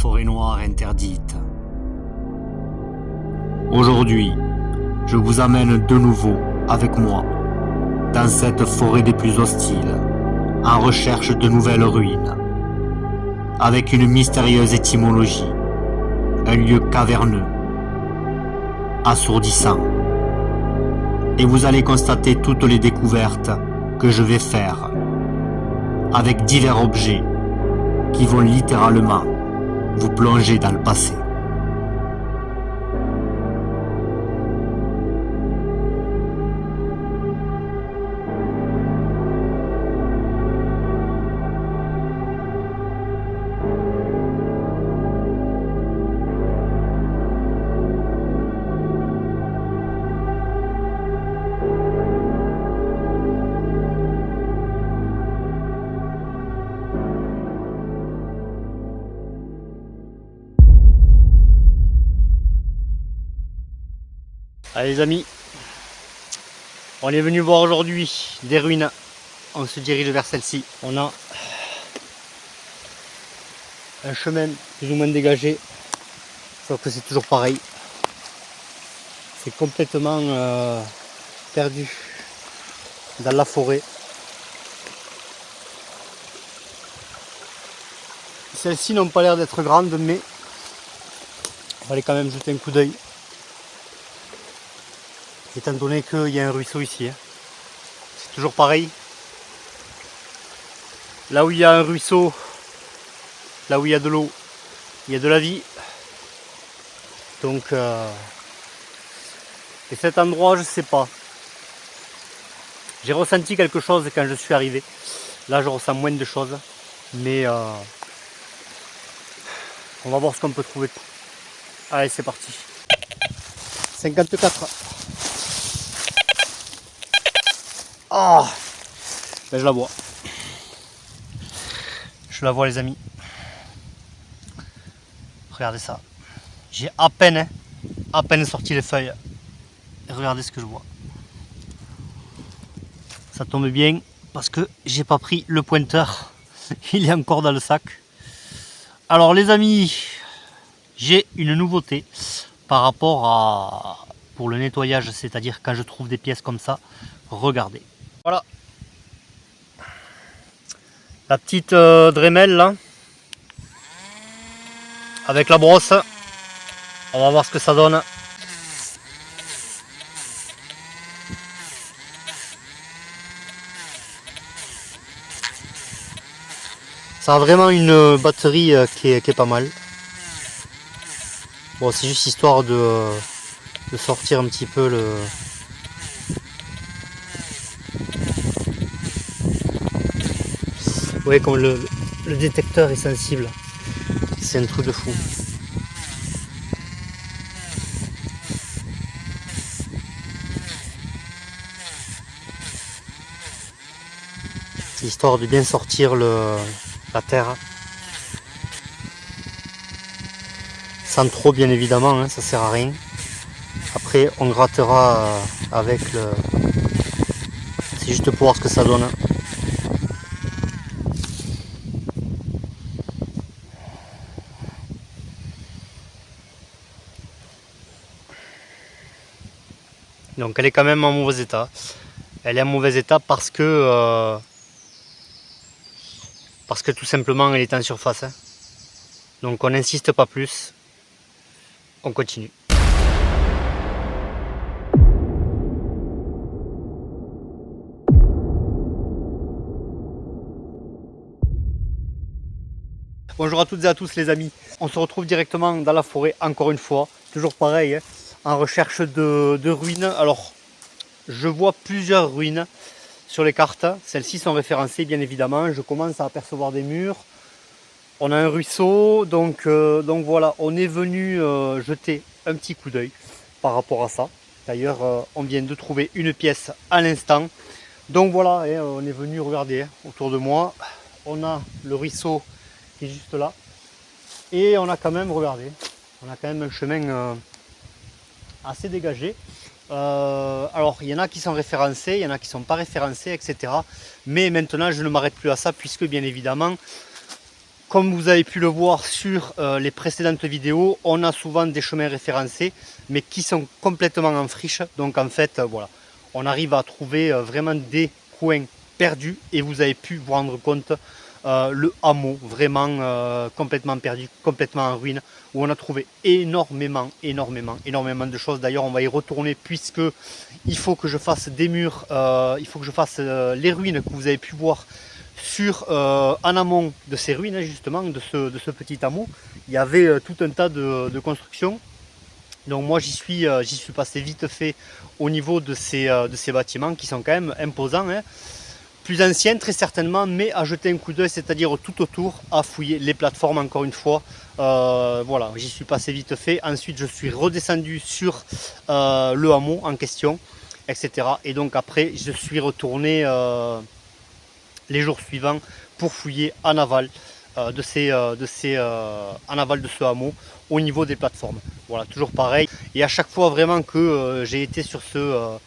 forêt noire interdite. Aujourd'hui, je vous amène de nouveau avec moi dans cette forêt des plus hostiles, en recherche de nouvelles ruines, avec une mystérieuse étymologie, un lieu caverneux, assourdissant. Et vous allez constater toutes les découvertes que je vais faire, avec divers objets qui vont littéralement vous plonger dans le passé. Allez les amis, on est venu voir aujourd'hui des ruines, on se dirige vers celle-ci. On a un chemin plus ou moins dégagé, sauf que c'est toujours pareil. C'est complètement perdu dans la forêt. Celles-ci n'ont pas l'air d'être grandes, mais on va aller quand même jeter un coup d'œil. Étant donné qu'il y a un ruisseau ici, c'est toujours pareil. Là où il y a un ruisseau, là où il y a de l'eau, il y a de la vie. Donc, et cet endroit, je sais pas. J'ai ressenti quelque chose quand je suis arrivé. Là, je ressens moins de choses, mais on va voir ce qu'on peut trouver. Allez, c'est parti. 54. Oh, ben je la vois. Je la vois les amis. Regardez ça. J'ai à peine sorti les feuilles. Et regardez ce que je vois. Ça tombe bien parce que j'ai pas pris le pointeur. Il est encore dans le sac. Alors les amis, j'ai une nouveauté par rapport à pour le nettoyage, c'est-à-dire quand je trouve des pièces comme ça, regardez. Voilà, la petite Dremel là, avec la brosse, on va voir ce que ça donne. Ça a vraiment une batterie qui est pas mal. Bon, c'est juste histoire de sortir un petit peu le... Vous voyez comme le détecteur est sensible. C'est un truc de fou. C'est histoire de bien sortir la terre. Sans trop bien évidemment, hein, ça sert à rien. Après on grattera avec le... C'est juste pour voir ce que ça donne. Donc elle est quand même en mauvais état. Elle est en mauvais état parce que tout simplement elle est en surface. Hein. Donc on n'insiste pas plus. On continue. Bonjour à toutes et à tous les amis. On se retrouve directement dans la forêt encore une fois. Toujours pareil, hein, en recherche de ruines. Alors je vois plusieurs ruines sur les cartes. Celles-ci sont référencées bien évidemment. Je commence à apercevoir des murs. On a un ruisseau, donc voilà, on est venu jeter un petit coup d'œil par rapport à ça. D'ailleurs, on vient de trouver une pièce à l'instant. Donc voilà, on est venu regarder autour de moi. On a le ruisseau qui est juste là. Et on a quand même, regardez, on a quand même un chemin assez dégagé. Alors il y en a qui sont référencés, il y en a qui ne sont pas référencés, etc. Mais maintenant je ne m'arrête plus à ça puisque bien évidemment, comme vous avez pu le voir sur les précédentes vidéos, on a souvent des chemins référencés, mais qui sont complètement en friche. Donc en fait, voilà, on arrive à trouver vraiment des coins perdus et vous avez pu vous rendre compte le hameau vraiment complètement perdu, complètement en ruine, où on a trouvé énormément de choses. D'ailleurs, on va y retourner puisque il faut que je fasse des murs, il faut que je fasse les ruines que vous avez pu voir en amont de ces ruines, justement, de ce petit hameau. Il y avait tout un tas de constructions. Donc moi j'y suis passé vite fait au niveau de ces bâtiments qui sont quand même imposants, hein. Plus anciens très certainement, mais à jeter un coup d'œil, c'est-à-dire tout autour, à fouiller les plateformes encore une fois. Voilà, j'y suis passé vite fait. Ensuite je suis redescendu sur le hameau en question, etc. Et donc après je suis retourné les jours suivants pour fouiller en aval en aval de ce hameau au niveau des plateformes. Voilà, toujours pareil. Et à chaque fois vraiment que j'ai été sur ce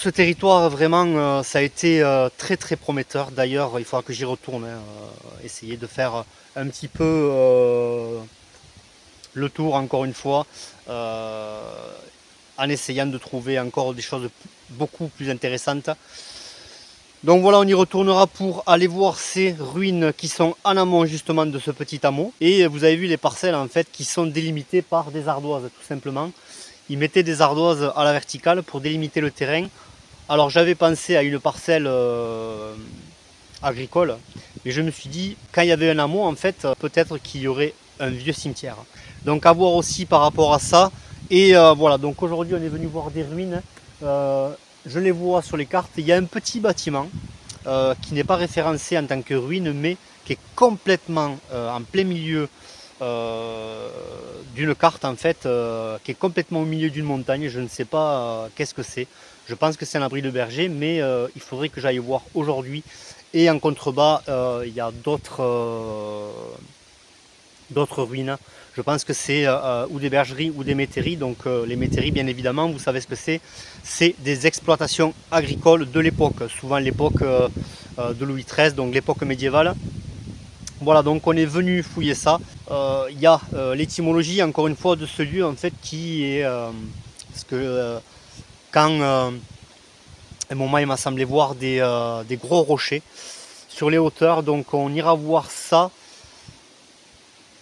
territoire, vraiment ça a été très très prometteur. D'ailleurs, il faudra que j'y retourne, hein, essayer de faire un petit peu le tour encore une fois, en essayant de trouver encore des choses beaucoup plus intéressantes. Donc voilà, on y retournera pour aller voir ces ruines qui sont en amont justement de ce petit hameau. Et vous avez vu les parcelles en fait qui sont délimitées par des ardoises tout simplement. Ils mettaient des ardoises à la verticale pour délimiter le terrain. Alors j'avais pensé à une parcelle agricole, mais je me suis dit quand il y avait un hameau en fait peut-être qu'il y aurait un vieux cimetière. Donc à voir aussi par rapport à ça. Et voilà, donc aujourd'hui on est venu voir des ruines. Je les vois sur les cartes. Il y a un petit bâtiment qui n'est pas référencé en tant que ruine, mais qui est complètement en plein milieu d'une carte en fait, qui est complètement au milieu d'une montagne. Je ne sais pas qu'est-ce que c'est. Je pense que c'est un abri de berger, mais il faudrait que j'aille voir aujourd'hui. Et en contrebas, il y a d'autres ruines. Je pense que c'est ou des bergeries ou des métairies. Donc les métairies, bien évidemment, vous savez ce que c'est. C'est des exploitations agricoles de l'époque, souvent l'époque de Louis XIII, donc l'époque médiévale. Voilà, donc on est venu fouiller ça. Il y a l'étymologie, encore une fois, de ce lieu, en fait, qui est... parce que quand... à un moment, il m'a semblé voir des gros rochers sur les hauteurs, donc on ira voir ça.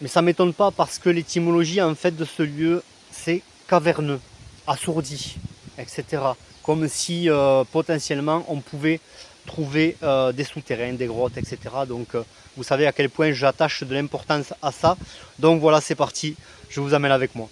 Mais ça ne m'étonne pas parce que l'étymologie en fait de ce lieu, c'est caverneux, assourdi, etc. Comme si potentiellement on pouvait trouver des souterrains, des grottes, etc. Donc vous savez à quel point j'attache de l'importance à ça. Donc voilà, c'est parti, je vous amène avec moi.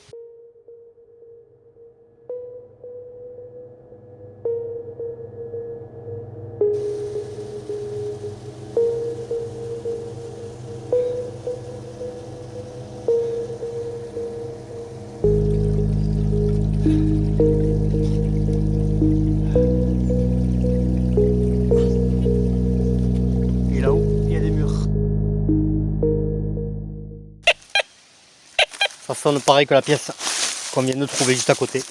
Et là-haut, il y a des murs. Ça sonne pareil que la pièce qu'on vient de trouver juste à côté.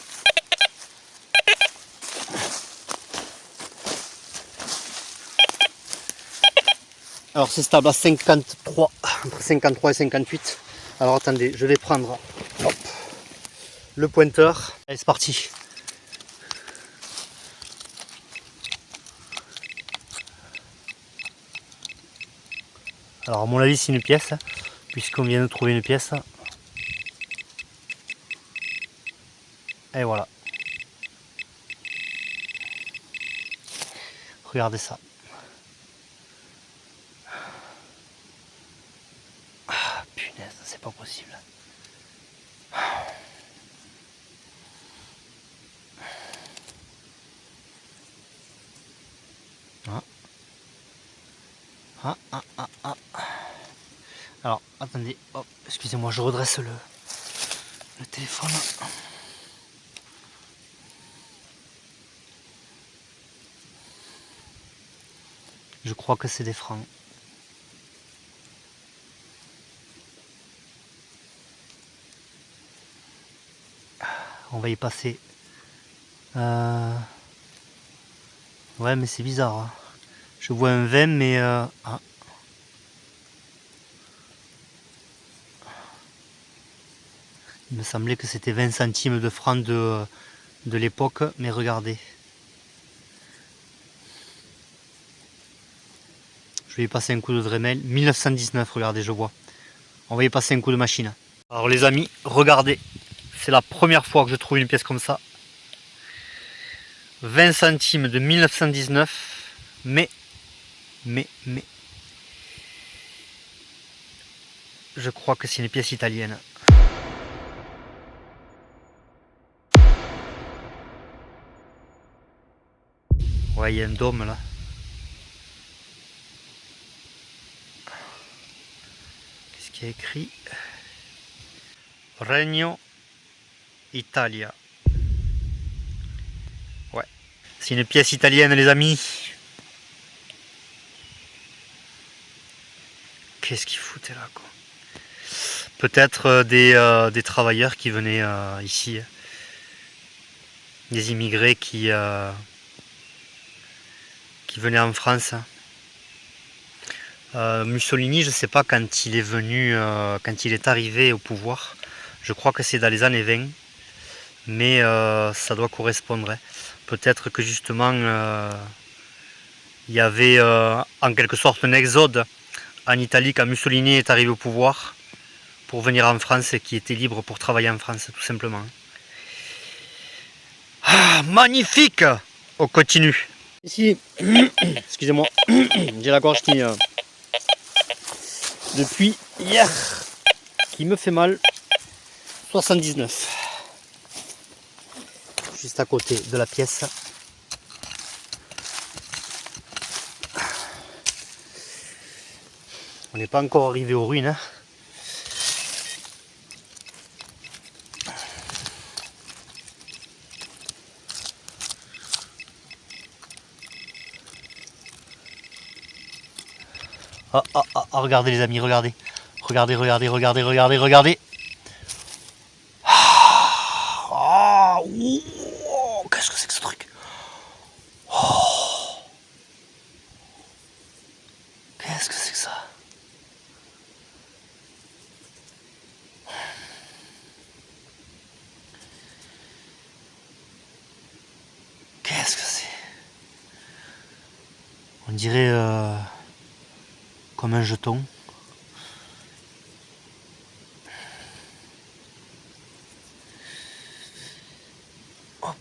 Alors c'est stable à 53, entre 53 et 58. Alors attendez, je vais prendre hop, le pointeur. Allez, c'est parti. Alors à mon avis c'est une pièce, puisqu'on vient de trouver une pièce. Et voilà. Regardez ça. Ah, punaise, c'est pas possible. Ah. Ah, ah, ah, ah. Alors, attendez, hop, excusez-moi, je redresse le téléphone. Je crois que c'est des francs. On va y passer. Ouais, mais c'est bizarre, hein. Je vois un 20, mais... Ah. Il me semblait que c'était 20 centimes de francs de l'époque, mais regardez. Je vais y passer un coup de Dremel. 1919, regardez, je vois. On va y passer un coup de machine. Alors les amis, regardez. C'est la première fois que je trouve une pièce comme ça. 20 centimes de 1919. Mais. Je crois que c'est une pièce italienne. Ouais, il y a un dôme là. Qu'est-ce qu'il y a écrit? Regno Italia. Ouais. C'est une pièce italienne les amis. Qu'est-ce qu'ils foutaient là quoi? Peut-être des travailleurs qui venaient ici. Des immigrés qui venaient en France. Mussolini, je sais pas quand il est venu, quand il est arrivé au pouvoir. Je crois que c'est dans les années 20. Mais ça doit correspondre. Peut-être que justement il y avait en quelque sorte un exode en Italie quand Mussolini est arrivé au pouvoir pour venir en France et qui était libre pour travailler en France tout simplement. Ah, magnifique! On continue. Ici, excusez-moi, j'ai la gorge qui depuis hier qui me fait mal. 79. Juste à côté de la pièce. On n'est pas encore arrivé aux ruines. Ah, regardez les amis, regardez. Regardez. Ah, oh, qu'est-ce que c'est que ce truc? Oh, qu'est-ce que c'est que ça? Qu'est-ce que c'est? On dirait comme un jeton. Hop.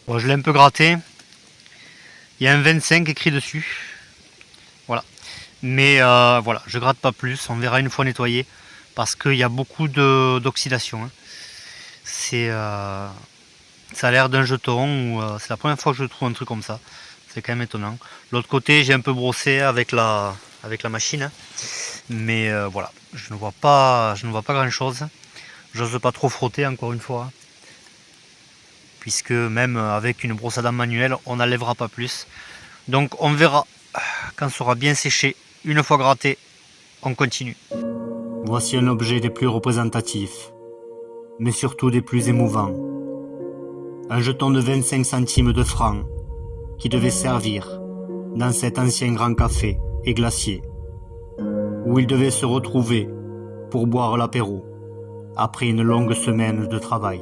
Bon, je l'ai un peu gratté. Il y a un 25 écrit dessus. Voilà. Mais voilà, je gratte pas plus. On verra une fois nettoyé. Parce qu'il y a beaucoup d'oxydation. Hein. Ça a l'air d'un jeton. C'est la première fois que je trouve un truc comme ça. C'est quand même étonnant. L'autre côté, j'ai un peu brossé avec la machine. Mais voilà, je ne vois pas grand chose. J'ose pas trop frotter encore une fois. Puisque même avec une brosse à dents manuelle, on n'enlèvera pas plus. Donc on verra quand ça sera bien séché. Une fois gratté, on continue. Voici un objet des plus représentatifs, mais surtout des plus émouvants. Un jeton de 25 centimes de francs qui devait servir dans cet ancien grand café et glacier où il devait se retrouver pour boire l'apéro après une longue semaine de travail.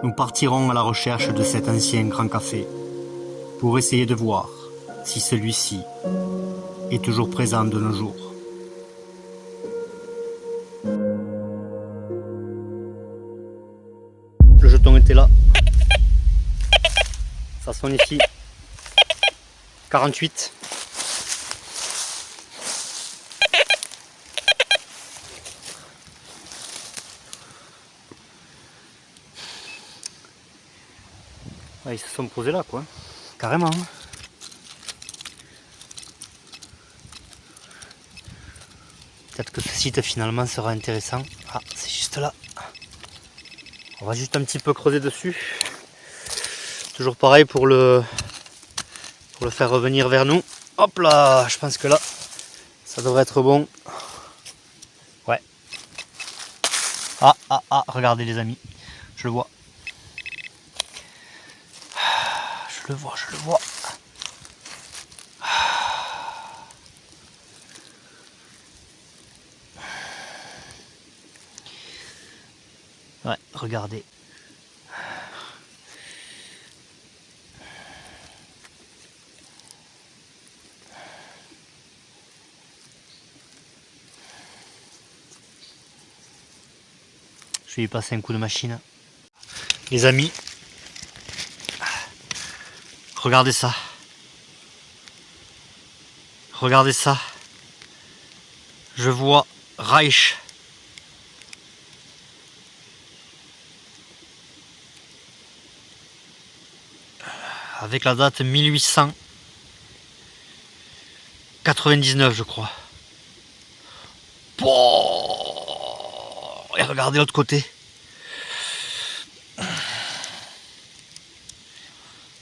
Nous partirons à la recherche de cet ancien grand café pour essayer de voir si celui-ci est toujours présent de nos jours. Le jeton était là. Ça sonne ici. 48. Ah, ils se sont posés là quoi. Carrément. Peut-être que ce site finalement sera intéressant. Ah, c'est juste là. On va juste un petit peu creuser dessus. Toujours pareil pour le faire revenir vers nous. Hop là, je pense que là, ça devrait être bon. Ouais. Ah, regardez les amis, je le vois. je le vois, je le vois. Ouais, regardez. Je vais lui passer un coup de machine. Les amis, regardez ça. Regardez ça. Je vois Reich. Avec la date 1899, je crois. Et regardez l'autre côté.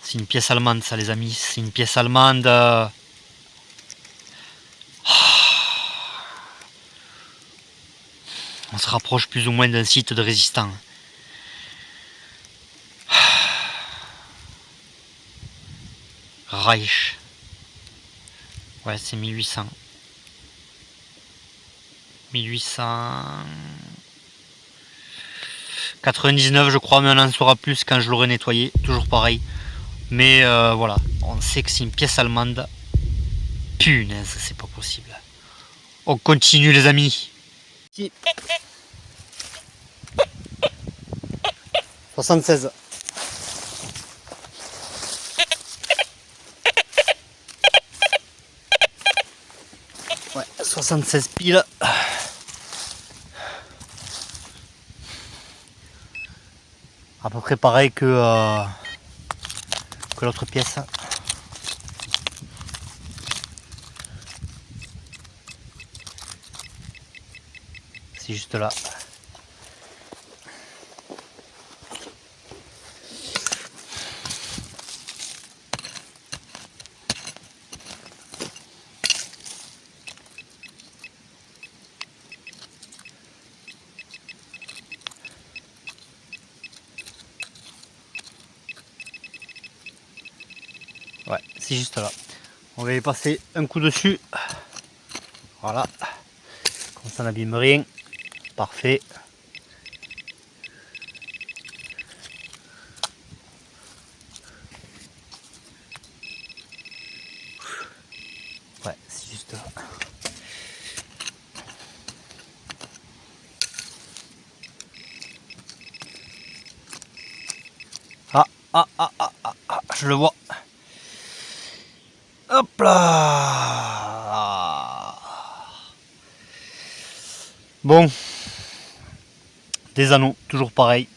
C'est une pièce allemande, ça, les amis. C'est une pièce allemande. On se rapproche plus ou moins d'un site de résistant. Reich. Ouais, c'est 1800. 1899, je crois, mais on en saura plus quand je l'aurai nettoyé. Toujours pareil. Mais voilà, on sait que c'est une pièce allemande. Punaise, c'est pas possible. On continue, les amis. 76. Ouais, 76 piles. À peu près pareil que l'autre pièce. C'est juste là. Ouais, c'est juste là. On va y passer un coup dessus. Voilà. Comme ça n'abîme rien. Parfait. Ouais, c'est juste là. Je le vois. Hop là. Bon. Des anneaux, toujours pareil.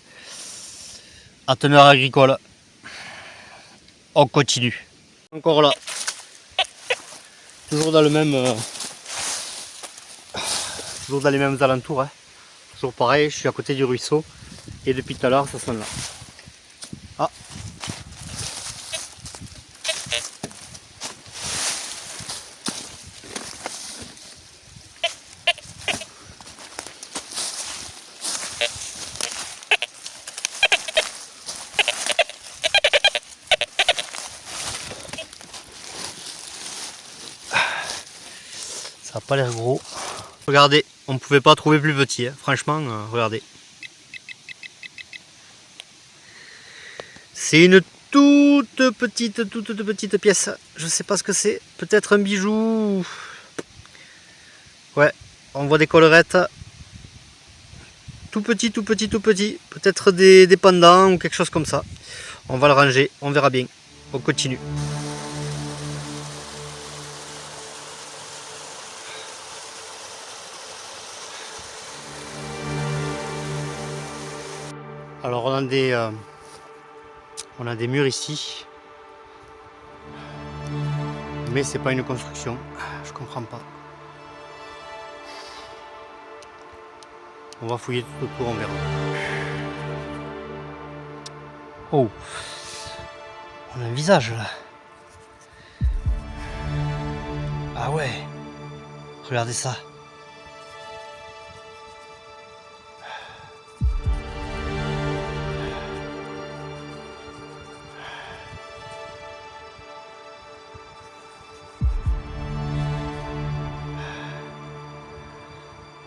À teneur agricole. On continue. Encore là. Toujours dans le même. Toujours dans les mêmes alentours. Hein. Toujours pareil, je suis à côté du ruisseau. Et depuis tout à l'heure, ça sonne là. Ah. Ça n'a pas l'air gros. Regardez, on ne pouvait pas trouver plus petit. Hein. Franchement, regardez. C'est une toute petite pièce. Je sais pas ce que c'est. Peut-être un bijou. Ouais, on voit des collerettes. Tout petit. Peut-être des pendants ou quelque chose comme ça. On va le ranger, on verra bien. On continue. Alors on a des murs ici. Mais c'est pas une construction. Je comprends pas. On va fouiller tout autour, on verra. Oh, on a un visage là. Ah ouais, regardez ça.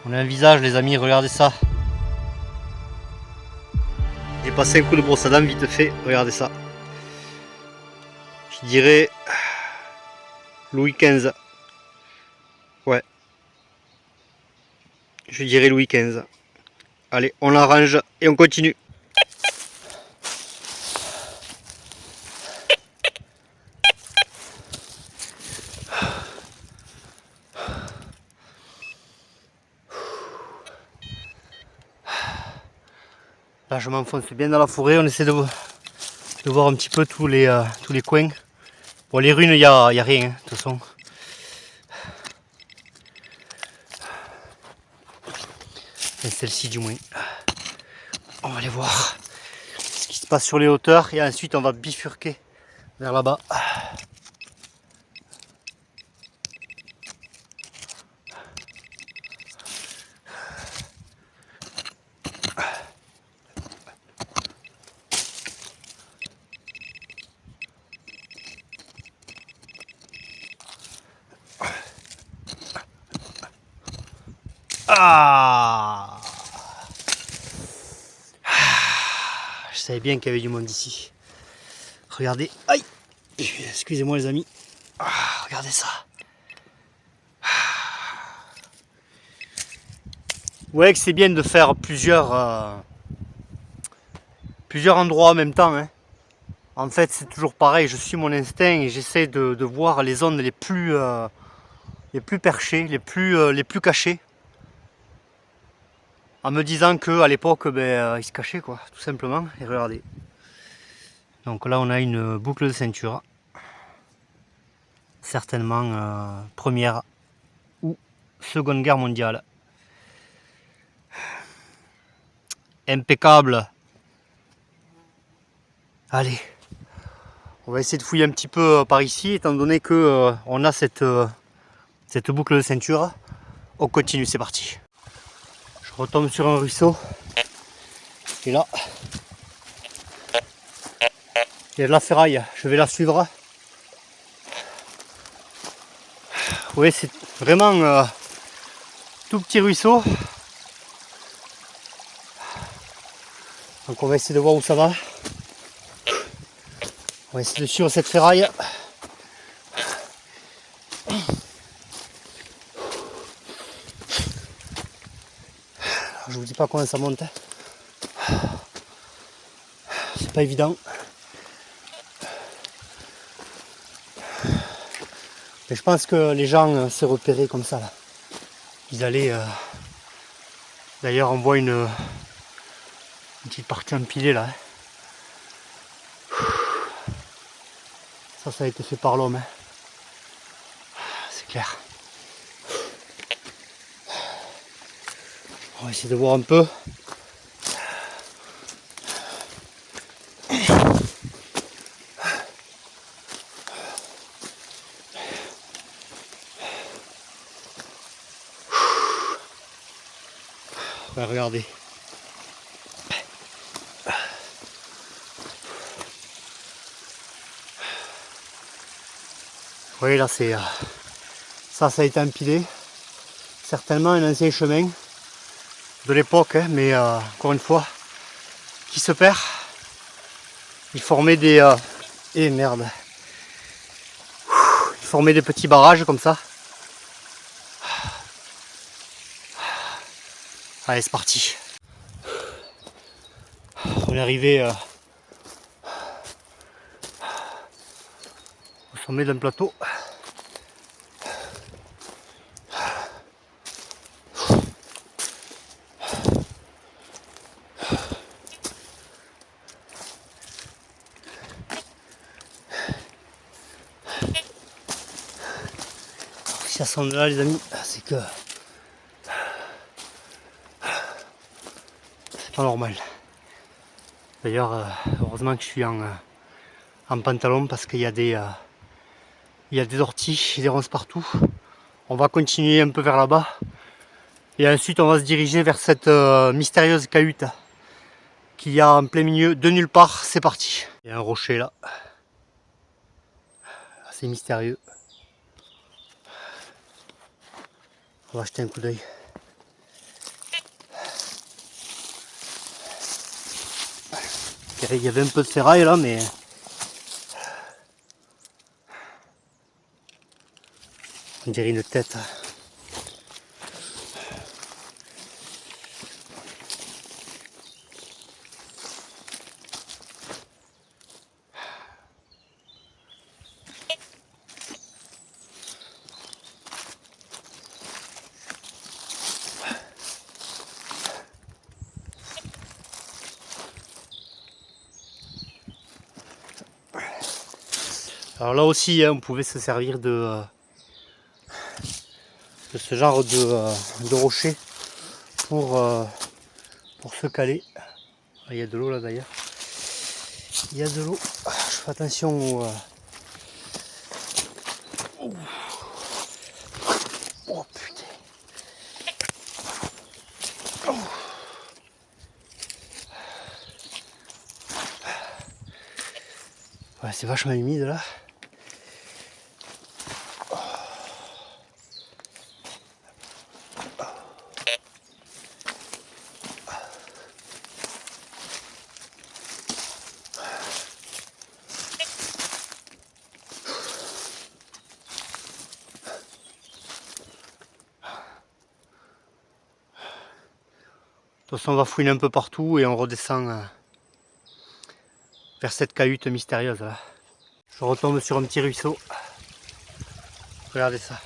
On a un visage les amis, regardez ça. J'ai passé un coup de brosse à dents vite fait, regardez ça. Je dirais Louis XV. Ouais. Je dirais Louis XV. Allez, on l'arrange et on continue. Là je m'enfonce bien dans la forêt, on essaie de voir un petit peu tous les coins. Bon les ruines il n'y a rien hein, de toute façon. Et celle-ci du moins. On va aller voir ce qui se passe sur les hauteurs et ensuite on va bifurquer vers là-bas. Ah, je savais bien qu'il y avait du monde ici. Regardez, aïe, excusez-moi les amis. Regardez ça. Vous voyez que c'est bien de faire plusieurs endroits en même temps. Hein. En fait, c'est toujours pareil. Je suis mon instinct et j'essaie de voir les zones les plus perchées, les plus cachées. En me disant qu'à l'époque, ils se cachaient, quoi, tout simplement. Et regardez. Donc là, on a une boucle de ceinture. Certainement Première ou Seconde Guerre mondiale. Impeccable. Allez. On va essayer de fouiller un petit peu par ici, étant donné que on a cette boucle de ceinture. On continue, c'est parti. Je retombe sur un ruisseau. Et là, il y a de la ferraille. Je vais la suivre. Vous voyez, c'est vraiment tout petit ruisseau. Donc on va essayer de voir où ça va. On va essayer de suivre cette ferraille. Alors, je vous dis pas comment ça monte. C'est pas évident. Mais je pense que les gens s'est repéré comme ça là. Ils allaient. D'ailleurs on voit une petite partie empilée là. Ça a été fait par l'homme. Hein. C'est clair. On va essayer de voir un peu. Ouais, regardez. Vous voyez là c'est ça a été empilé. Certainement un ancien chemin de l'époque, hein, mais encore une fois, qui se perd. Il formait des. Eh merde. Il formait des petits barrages comme ça. Allez, c'est parti. On est arrivé au sommet d'un plateau. Si ça sent de là les amis, c'est que c'est pas normal. D'ailleurs, heureusement que je suis en pantalon parce qu'il y a des orties et des ronces partout. On va continuer un peu vers là-bas et ensuite on va se diriger vers cette mystérieuse cahute qu'il y a en plein milieu de nulle part. C'est parti. Il y a un rocher là, assez mystérieux. On va jeter un coup d'œil. Il y avait un peu de ferraille là, mais on dirait une tête. Alors là aussi, on pouvait se servir de ce genre de rocher pour se caler. Il y a de l'eau là d'ailleurs. Il y a de l'eau. Je fais attention au... Oh putain. Oh. Ouais, c'est vachement humide là. De toute façon, on va fouiner un peu partout et on redescend vers cette cahute mystérieuse là. Je retombe sur un petit ruisseau. Regardez ça.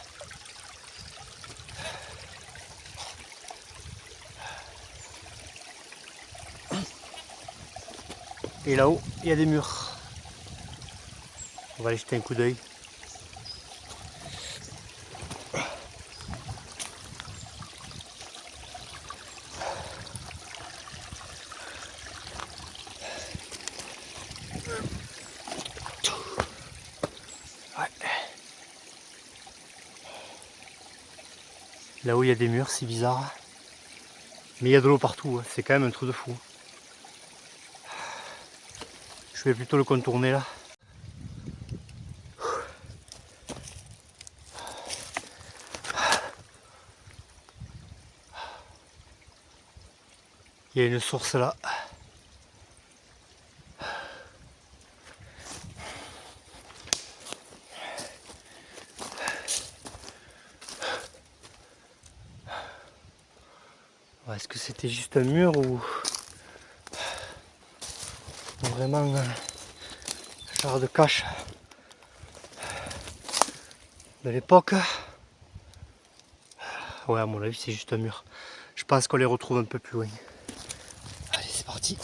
Et là-haut, il y a des murs. On va aller jeter un coup d'œil. Ouais. Là-haut, il y a des murs, c'est bizarre. Mais il y a de l'eau partout, c'est quand même un truc de fou. Je vais plutôt le contourner là. Il y a une source là. Est-ce que c'était juste un mur ou vraiment un genre de cache de l'époque? Ouais, à mon avis, c'est juste un mur. Je pense qu'on les retrouve un peu plus loin. Allez, c'est parti.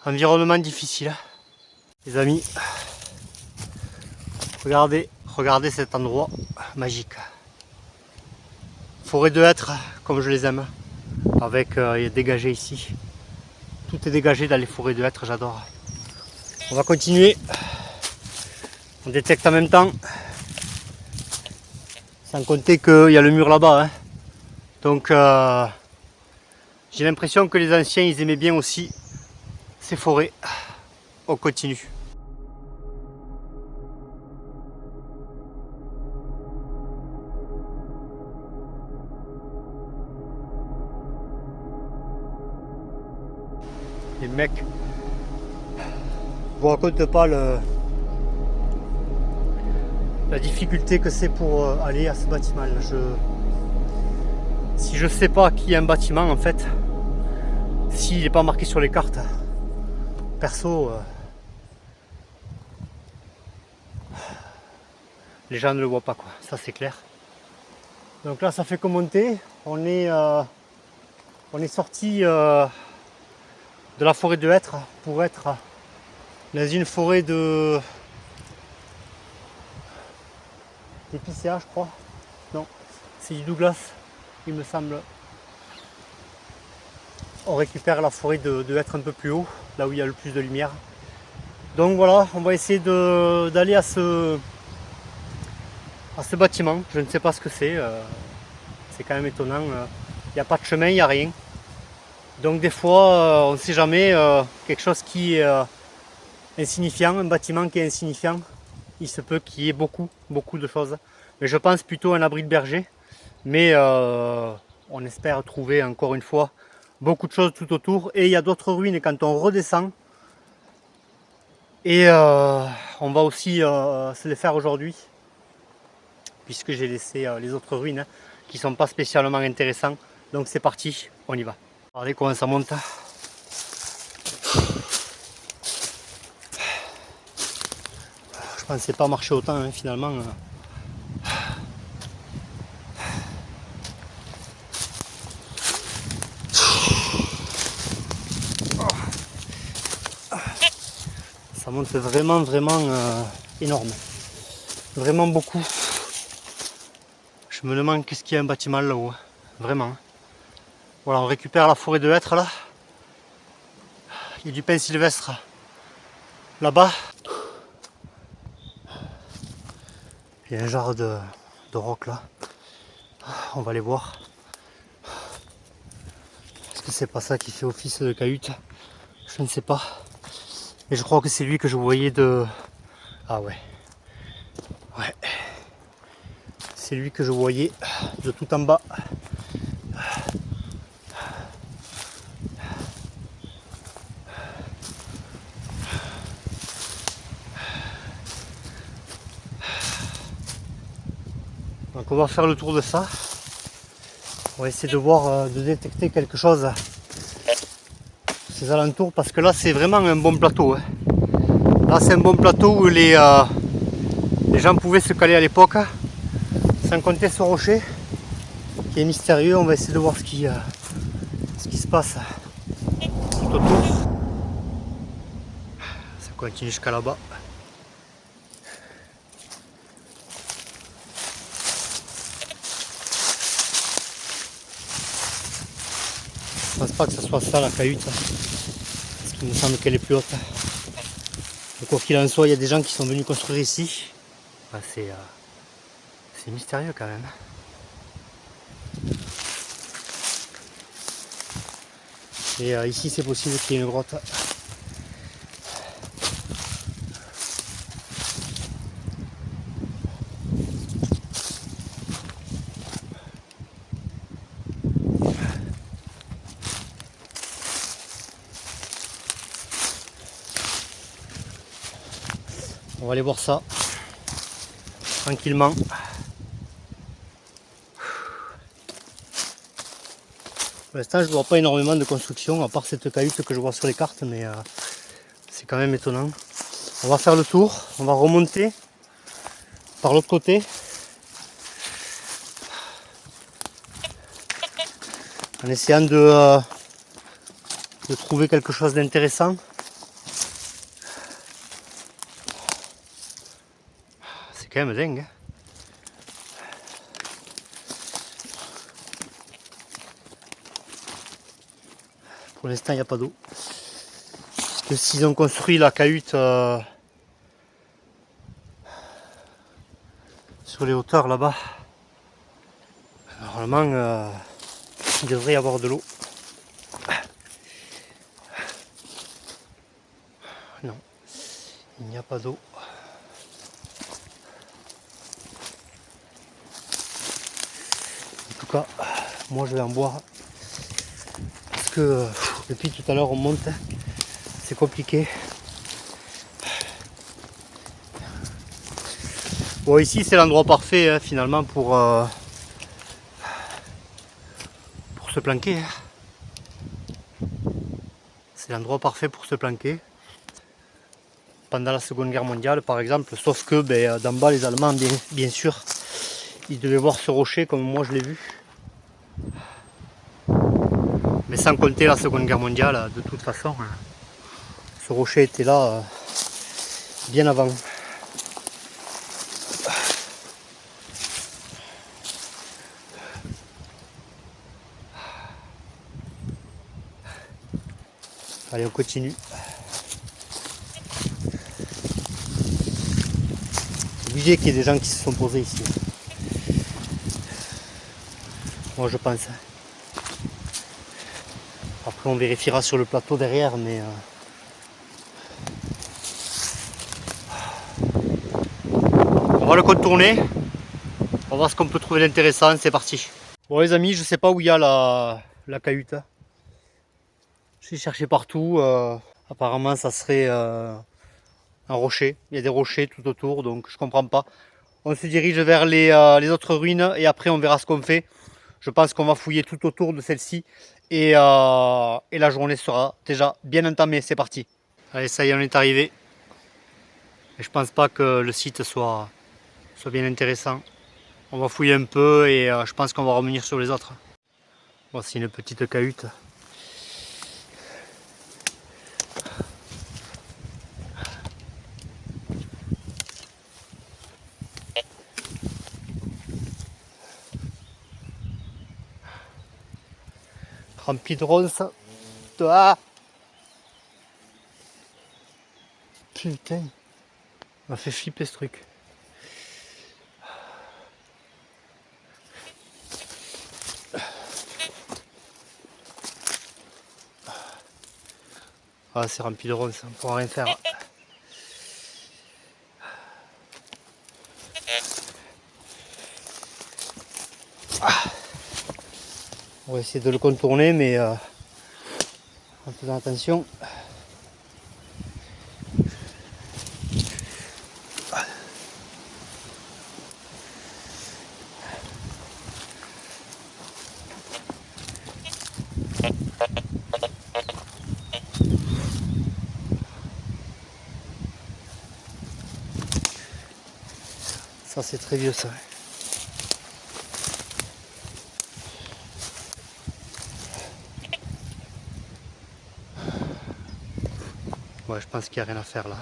Environnement difficile, les amis. Regardez cet endroit magique. Forêt de hêtres, comme je les aime, avec dégagé ici. Tout est dégagé dans les forêts de hêtres, j'adore. On va continuer. On détecte en même temps. Sans compter qu'il y a le mur là-bas. Hein. Donc j'ai l'impression que les anciens ils aimaient bien aussi ces forêts. On continue. Les mecs, je vous raconte pas la difficulté que c'est pour aller à ce bâtiment là. Si je sais pas qu'il y a un bâtiment en fait, s'il n'est pas marqué sur les cartes, perso, les gens ne le voient pas quoi, ça c'est clair. Donc là ça fait que monter, on est sorti de la forêt de hêtres pour être dans une forêt d'épicéa je crois. Non, c'est du Douglas il me semble. On récupère la forêt de hêtres un peu plus haut, là où il y a le plus de lumière. Donc voilà, on va essayer d'aller à ce à ce bâtiment. Je ne sais pas ce que c'est. C'est quand même étonnant. Il n'y a pas de chemin, il n'y a rien. Donc des fois, on ne sait jamais, quelque chose qui est insignifiant, un bâtiment qui est insignifiant, il se peut qu'il y ait beaucoup de choses. Mais je pense plutôt à un abri de berger. Mais on espère trouver encore une fois beaucoup de choses tout autour. Et il y a d'autres ruines quand on redescend. Et on va aussi se les faire aujourd'hui, puisque j'ai laissé les autres ruines qui ne sont pas spécialement intéressantes. Donc c'est parti, on y va. Regardez comment ça monte. Je pensais pas marcher autant hein, finalement. Ça monte vraiment énorme. Vraiment beaucoup. Je me demande qu'est-ce qu'il y a un bâtiment là-haut. Vraiment. Voilà, on récupère la forêt de hêtres là. Il y a du pin sylvestre là-bas. Il y a un genre de roc là. On va aller voir. Est-ce que c'est pas ça qui fait office de cahute? Je ne sais pas. Mais je crois que c'est lui que je voyais de... Ah ouais. Ouais. C'est lui que je voyais de tout en bas. Donc on va faire le tour de ça. On va essayer de voir, de détecter quelque chose ces alentours parce que là c'est vraiment un bon plateau. Hein. Là c'est un bon plateau où les gens pouvaient se caler à l'époque. Sans compter ce rocher qui est mystérieux. On va essayer de voir ce qui se passe tout autour. Ça continue jusqu'à là-bas. Je pense pas que ce soit ça la cahute, parce qu'il me semble qu'elle est plus haute. Mais quoi qu'il en soit, il y a des gens qui sont venus construire ici. Ah, c'est mystérieux quand même. Et ici c'est possible qu'il y ait une grotte. On va aller voir ça tranquillement. Pour l'instant je ne vois pas énormément de construction à part cette cahute que je vois sur les cartes, mais c'est quand même étonnant. On va faire le tour, on va remonter par l'autre côté en essayant de trouver quelque chose d'intéressant. C'est quand même dingue. Pour l'instant il n'y a pas d'eau. Parce que s'ils ont construit la cahute sur les hauteurs là-bas, normalement il devrait y avoir de l'eau. Non, il n'y a pas d'eau. En tout cas, moi je vais en boire. Parce que depuis tout à l'heure on monte, c'est compliqué. Bon, ici c'est l'endroit parfait hein, finalement pour se planquer. C'est l'endroit parfait pour se planquer. Pendant la Seconde Guerre mondiale par exemple, sauf que d'en bas les Allemands bien sûr, ils devaient voir ce rocher comme moi je l'ai vu. Mais sans compter la Seconde Guerre mondiale, de toute façon, ce rocher était là bien avant. Allez, on continue. C'est obligé qu'il y ait des gens qui se sont posés ici. Moi je pense. Après on vérifiera sur le plateau derrière, mais on va le contourner. On va voir ce qu'on peut trouver d'intéressant, c'est parti. Bon les amis, je sais pas où il y a la cahute. J'ai cherché partout. Apparemment ça serait un rocher. Il y a des rochers tout autour, donc je comprends pas. On se dirige vers les autres ruines et après on verra ce qu'on fait. Je pense qu'on va fouiller tout autour de celle-ci et la journée sera déjà bien entamée. C'est parti. Allez, ça y est, on est arrivé. Et je pense pas que le site soit bien intéressant. On va fouiller un peu et je pense qu'on va revenir sur les autres. Voici une petite cahute. Remplie de ronces. Ah putain, m'a fait flipper ce truc. Ah, c'est rempli de ronces, on ne pourra rien faire. On va essayer de le contourner, mais en faisant attention. Ça c'est très vieux ça. Ouais, je pense qu'il n'y a rien à faire là.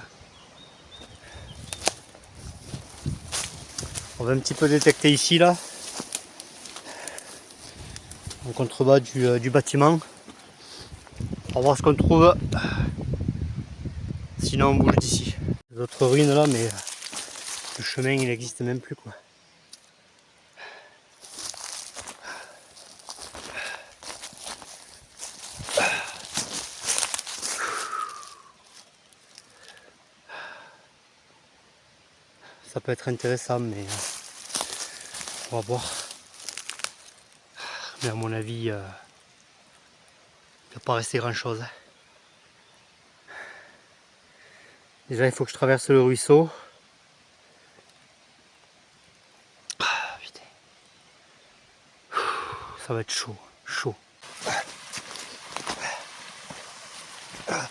On va un petit peu détecter ici là. En contrebas du bâtiment. On va voir ce qu'on trouve. Sinon on bouge d'ici. D'autres ruines là, mais le chemin il n'existe même plus quoi. Ça peut être intéressant, mais on va voir. Mais à mon avis, il ne va pas rester grand chose. Déjà il faut que je traverse le ruisseau. Ah, putain. Ça va être chaud, chaud. Ah,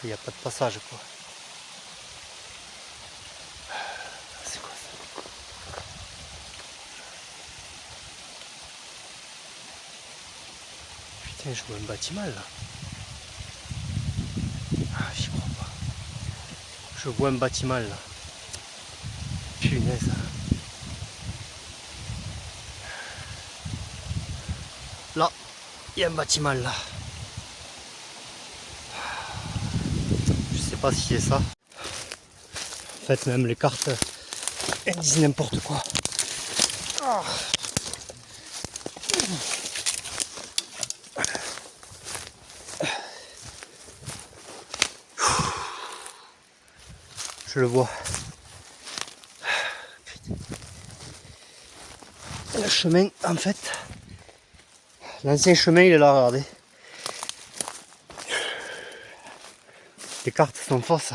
il n'y a pas de passage quoi. C'est quoi ça? Putain, je vois un bâtiment là. Ah, j'y crois pas. Je vois un bâtiment là. Punaise. Là, il y a un bâtiment là. Je sais pas si c'est ça. En fait, même les cartes, elles disent n'importe quoi. Ah. Je le vois. Le chemin, en fait, l'ancien chemin, il est là, regardez. Les cartes sont fausses.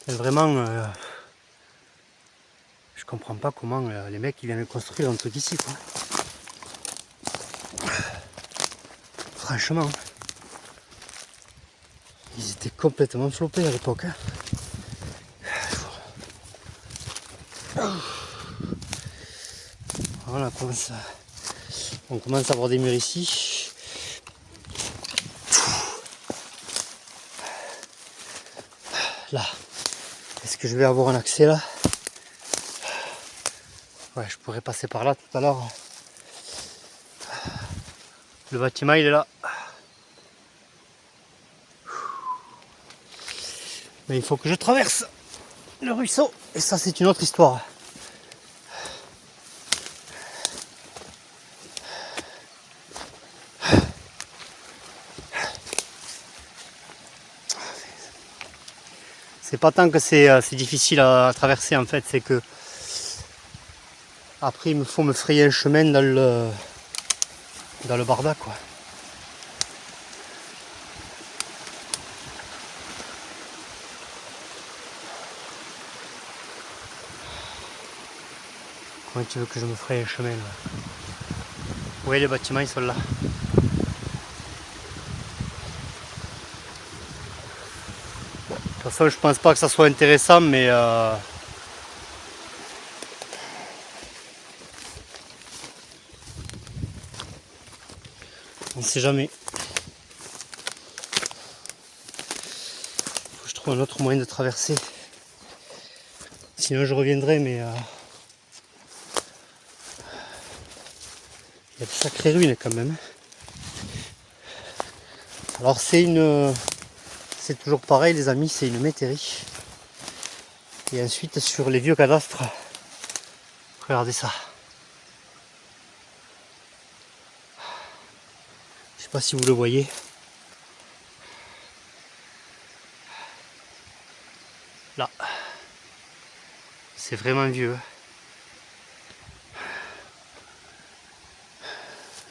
Et vraiment, je comprends pas comment les mecs ils viennent construire un truc ici, quoi. Franchement, ils étaient complètement flopés à l'époque. Hein. Voilà, on commence à avoir des murs ici. Là, est-ce que je vais avoir un accès là? Ouais, je pourrais passer par là tout à l'heure. Le bâtiment il est là. Mais il faut que je traverse le ruisseau. Et ça, c'est une autre histoire. C'est pas tant que c'est difficile à traverser en fait, c'est que après il me faut me frayer un chemin dans le barda quoi. Comment tu veux que je me fraye un chemin là? Oui, les bâtiments ils sont là. De toute façon, je pense pas que ça soit intéressant, mais on sait jamais. Faut que je trouve un autre moyen de traverser. Sinon je reviendrai, mais il y a de sacrées ruines quand même. Alors c'est toujours pareil les amis, c'est une métairie. Et ensuite sur les vieux cadastres, regardez ça. Je sais pas si vous le voyez. Là. C'est vraiment vieux.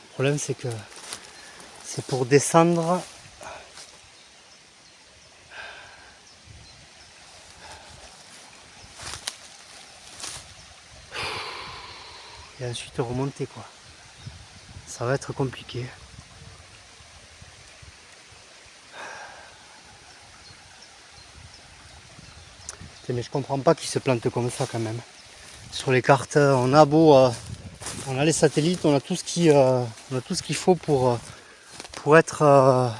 Le problème c'est que c'est pour descendre. Et ensuite remonter quoi. Ça va être compliqué. Mais je comprends pas qu'ils se plantent comme ça quand même. Sur les cartes, on a beau, on a les satellites, on a tout ce qu'il faut pour être.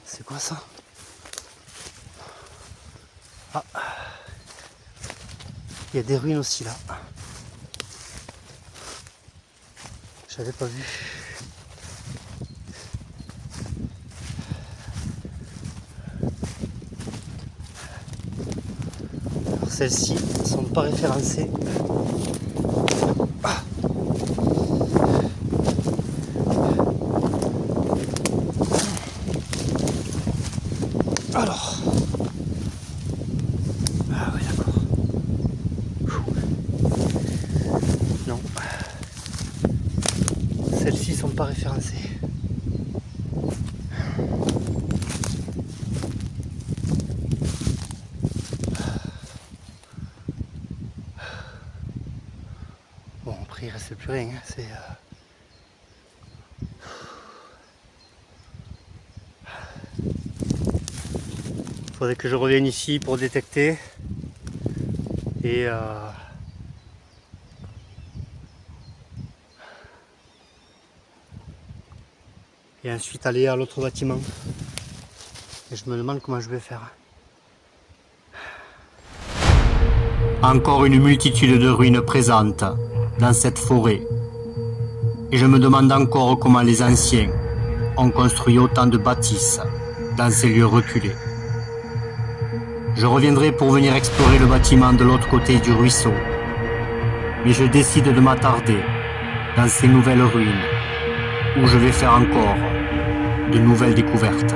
C'est quoi ça? Ah, il y a des ruines aussi là. J'avais pas vu. Alors celles-ci ne sont pas référencées. Ah. Alors. Ah oui d'accord. Non. Celles-ci sont pas référencées. Bon après il reste plus rien, hein. C'est faudrait que je revienne ici pour détecter et ensuite aller à l'autre bâtiment. Et je me demande comment je vais faire. Encore une multitude de ruines présentes dans cette forêt. Et je me demande encore comment les anciens ont construit autant de bâtisses dans ces lieux reculés. Je reviendrai pour venir explorer le bâtiment de l'autre côté du ruisseau. Mais je décide de m'attarder dans ces nouvelles ruines où je vais faire encore de nouvelles découvertes.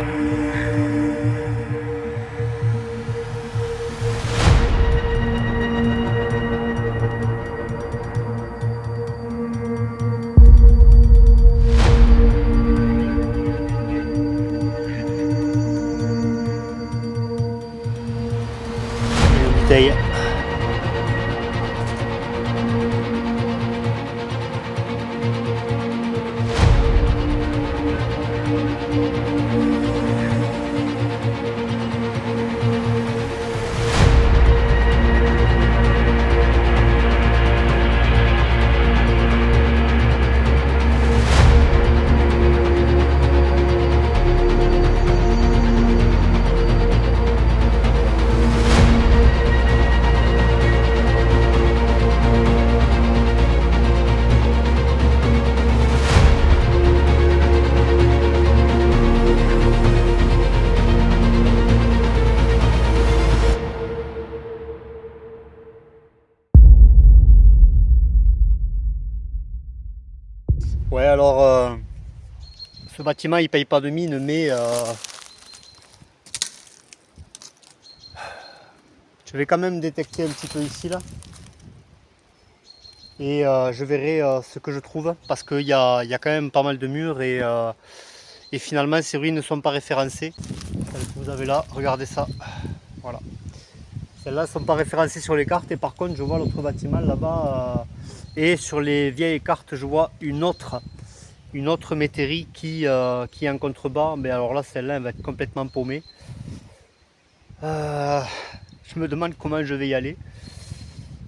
Bouteille. ce bâtiment il paye pas de mine, mais je vais quand même détecter un petit peu ici là. Et je verrai ce que je trouve, parce qu'il y a quand même pas mal de murs et finalement ces ruines ne sont pas référencées. Celles que vous avez là, regardez ça. Voilà. Celles-là ne sont pas référencées sur les cartes, et par contre je vois l'autre bâtiment là-bas et sur les vieilles cartes je vois une autre métairie qui est en contrebas. Mais alors là, celle-là elle va être complètement paumée. Je me demande comment je vais y aller.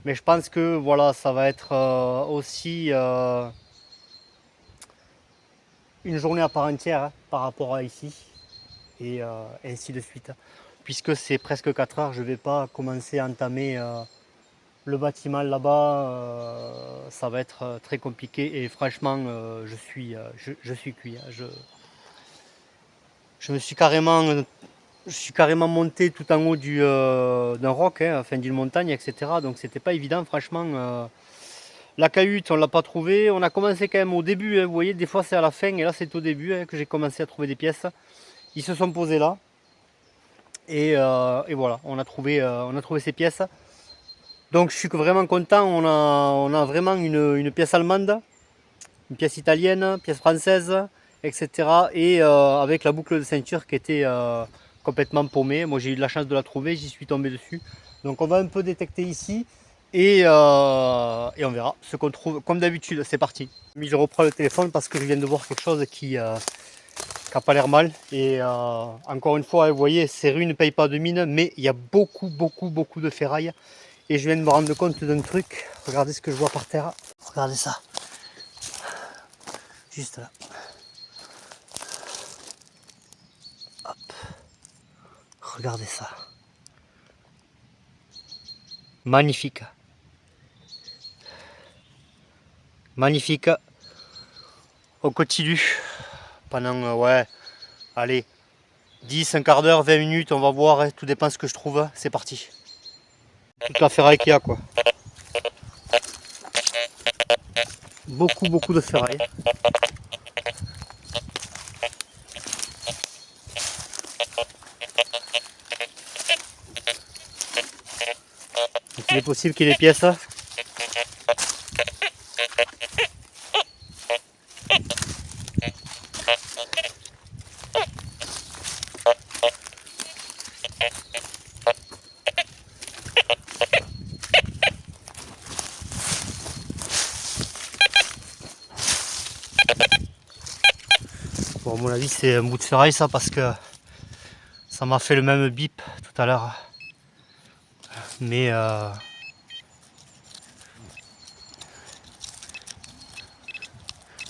Mais je pense que voilà, ça va être aussi une journée à part entière hein, par rapport à ici. Et ainsi de suite. Puisque c'est presque 4 heures, je ne vais pas commencer à entamer le bâtiment là-bas. Ça va être très compliqué. Et franchement, je suis cuit. Hein. Je suis carrément monté tout en haut d'un roc, hein, enfin d'une montagne, etc. Donc c'était pas évident, franchement. La cahute, on l'a pas trouvée. On a commencé quand même au début. Hein, vous voyez, des fois c'est à la fin, et là c'est au début hein, que j'ai commencé à trouver des pièces. Ils se sont posés là. Et voilà, on a trouvé ces pièces. Donc je suis vraiment content. On a vraiment une pièce allemande, une pièce italienne, une pièce française, etc. Et avec la boucle de ceinture qui était complètement paumée. Moi j'ai eu de la chance de la trouver, j'y suis tombé dessus. Donc on va un peu détecter ici et on verra ce qu'on trouve. Comme d'habitude, c'est parti. Je reprends le téléphone parce que je viens de voir quelque chose qui n'a pas l'air mal. Et encore une fois, vous voyez, ces rues ne payent pas de mine, mais il y a beaucoup de ferraille. Et je viens de me rendre compte d'un truc. Regardez ce que je vois par terre. Regardez ça. Juste là. Hop. Regardez ça. Magnifique. Magnifique. On continue. Pendant, ouais, allez, 10, un quart d'heure, 20 minutes, on va voir. Hein, tout dépend ce que je trouve. C'est parti. Toute la ferraille qu'il y a, quoi. Beaucoup de ferraille. Donc, il est possible qu'il y ait des pièces. Bon, à mon avis, c'est un bout de ferraille, ça, parce que ça m'a fait le même bip tout à l'heure. Mais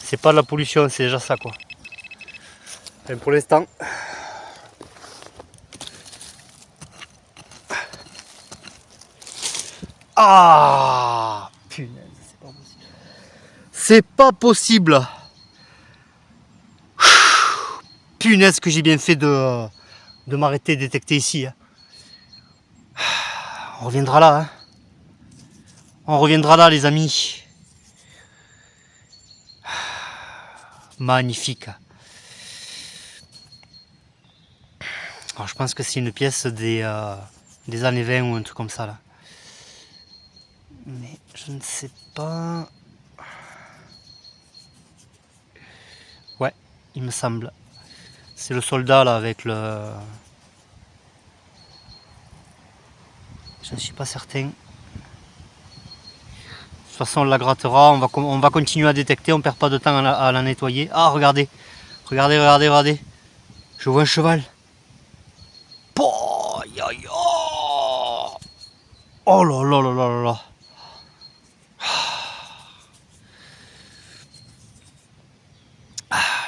c'est pas de la pollution, c'est déjà ça, quoi. Et pour l'instant. Ah, punaise, c'est pas possible. C'est pas possible. Punaise que j'ai bien fait de m'arrêter de détecter ici. Hein. On reviendra là. Hein. On reviendra là, les amis. Magnifique. Alors, je pense que c'est une pièce des années 20 ou un truc comme ça là. Mais je ne sais pas. Ouais, il me semble. C'est le soldat là avec le. Je ne suis pas certain. De toute façon on la grattera, on va continuer à détecter, on perd pas de temps à la nettoyer. Ah regardez. Regardez. Je vois un cheval. Oh là.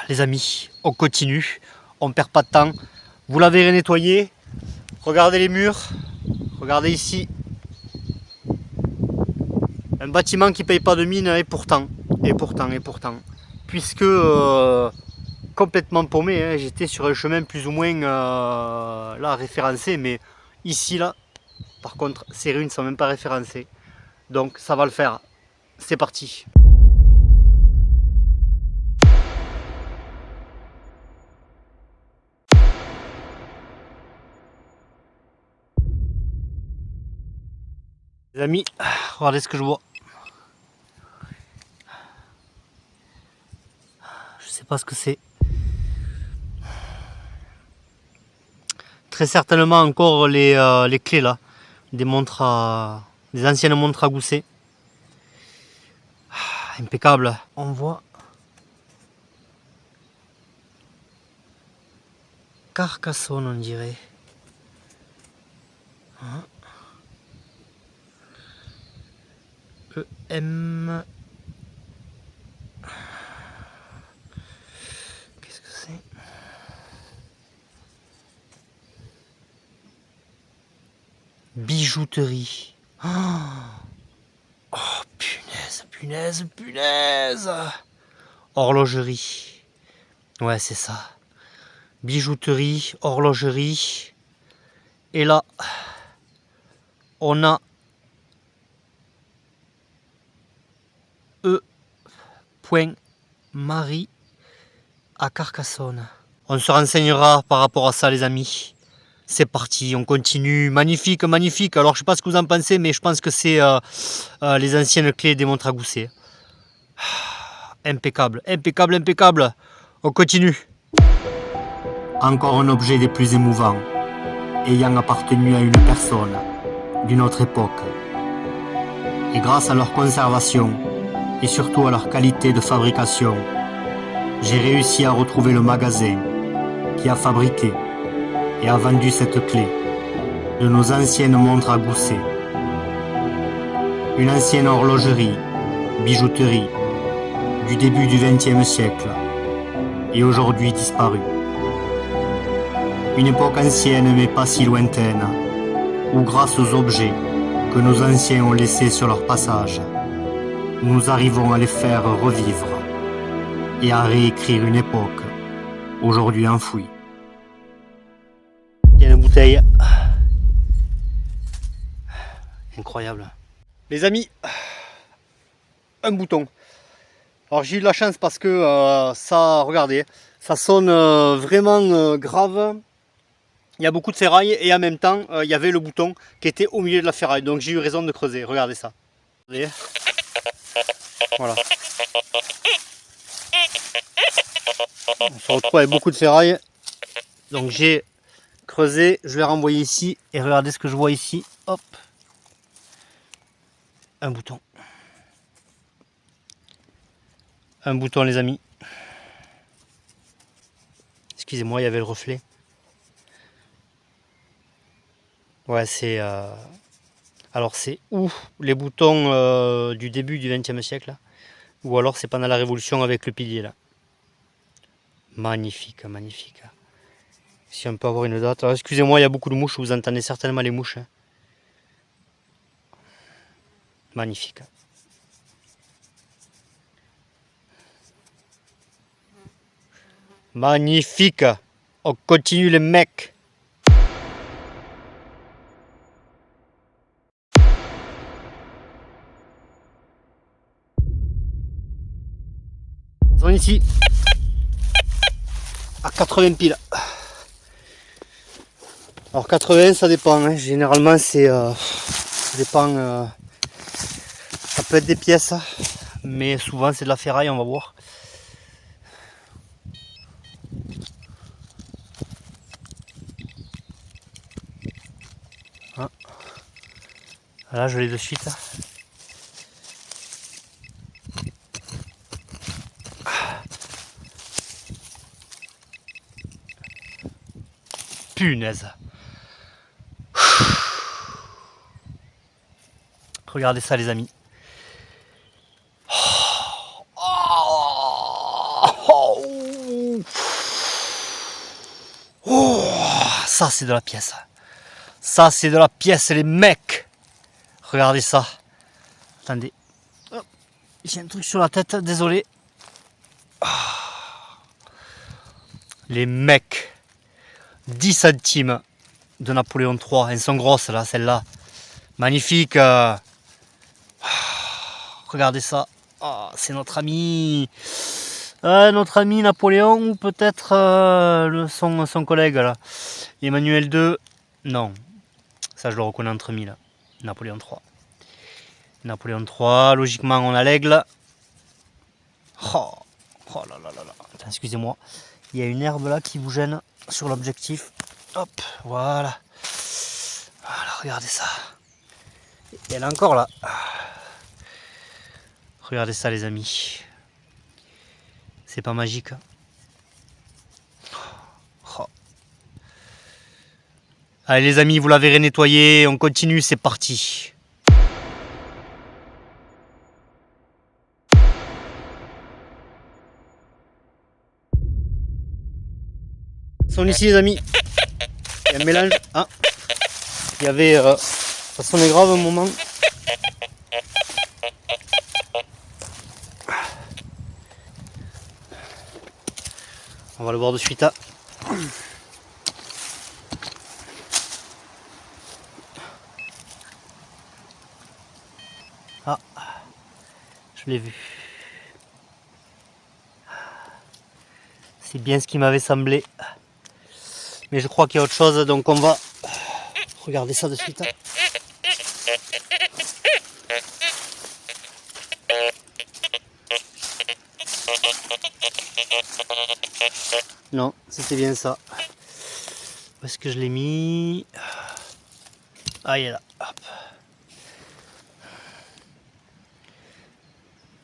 Les amis, on continue, on perd pas de temps. Vous l'avez nettoyé. Regardez les murs. Regardez ici. Un bâtiment qui paye pas de mine et pourtant. Puisque complètement paumé, hein, j'étais sur un chemin plus ou moins là référencé, mais ici là, par contre, ces ruines ne sont même pas référencées. Donc ça va le faire. C'est parti. Les amis, regardez ce que je vois. Je sais pas ce que c'est. Très certainement encore les clés là, des montres des anciennes montres à gousset. Impeccable. On voit Carcassonne, on dirait. EM. Qu'est-ce que c'est? Bijouterie. Oh, punaise, punaise, punaise. Horlogerie. Ouais, c'est ça. Bijouterie, horlogerie. Et là, on a E.Marie à Carcassonne. On se renseignera par rapport à ça, les amis. C'est parti, on continue. Magnifique, magnifique. Alors, je sais pas ce que vous en pensez, mais je pense que c'est les anciennes clés des montres à gousset. Impeccable, impeccable, impeccable. On continue. Encore un objet des plus émouvants, ayant appartenu à une personne d'une autre époque. Et grâce à leur conservation, et surtout à leur qualité de fabrication, j'ai réussi à retrouver le magasin qui a fabriqué et a vendu cette clé de nos anciennes montres à gousset. Une ancienne horlogerie, bijouterie, du début du XXe siècle, et aujourd'hui disparue. Une époque ancienne mais pas si lointaine, où grâce aux objets que nos anciens ont laissés sur leur passage, nous arrivons à les faire revivre et à réécrire une époque aujourd'hui enfouie. Il y a une bouteille. Incroyable. Les amis, un bouton. Alors j'ai eu de la chance parce que ça, regardez, ça sonne vraiment grave. Il y a beaucoup de ferraille et en même temps il y avait le bouton qui était au milieu de la ferraille. Donc j'ai eu raison de creuser. Regardez ça. Regardez. Voilà. On se retrouve avec beaucoup de ferraille. Donc j'ai creusé, je l'ai renvoyé ici et regardez ce que je vois ici. Hop. Un bouton. Un bouton, les amis. Excusez-moi, il y avait le reflet. Ouais, c'est... Alors c'est ou les boutons du début du XXe siècle, ou alors c'est pendant la Révolution avec le pilier là. Magnifique, magnifique. Si on peut avoir une date. Excusez-moi, il y a beaucoup de mouches, vous entendez certainement les mouches. Magnifique. Magnifique. On continue les mecs. Ils sont ici. À 80 piles. Alors 80 ça dépend, hein. Généralement c'est ça dépend, ça peut être des pièces, mais souvent c'est de la ferraille, on va voir. Ah. Là je l'ai de suite. Punaise. Regardez ça les amis. Ça c'est de la pièce. Ça c'est de la pièce les mecs. Regardez ça. Attendez. J'ai un truc sur la tête, désolé. Les mecs. 10 centimes de Napoléon III. Elles sont grosses là, celles-là. Magnifique. Regardez ça. Oh, c'est notre ami. Notre ami Napoléon ou peut-être son collègue là. Emmanuel II. Non. Ça je le reconnais entre mille. Napoléon III. Napoléon III, logiquement on a l'aigle. Oh, oh là là là là. Excusez-moi, il y a une herbe là qui vous gêne sur l'objectif. Hop, voilà. Voilà, regardez ça. Et elle est encore là. Regardez ça les amis. C'est pas magique. Oh. Allez les amis, vous la verrez nettoyer. On continue, c'est parti. Ils sont ici les amis. Il y a un mélange. Ah. Il y avait. Ça sonnait grave un moment. On va le voir de suite. Ah. Ah. Je l'ai vu. C'est bien ce qui m'avait semblé. Mais je crois qu'il y a autre chose, donc on va regarder ça de suite. Non, c'était bien ça. Où est-ce que je l'ai mis? Ah, il est là. Hop.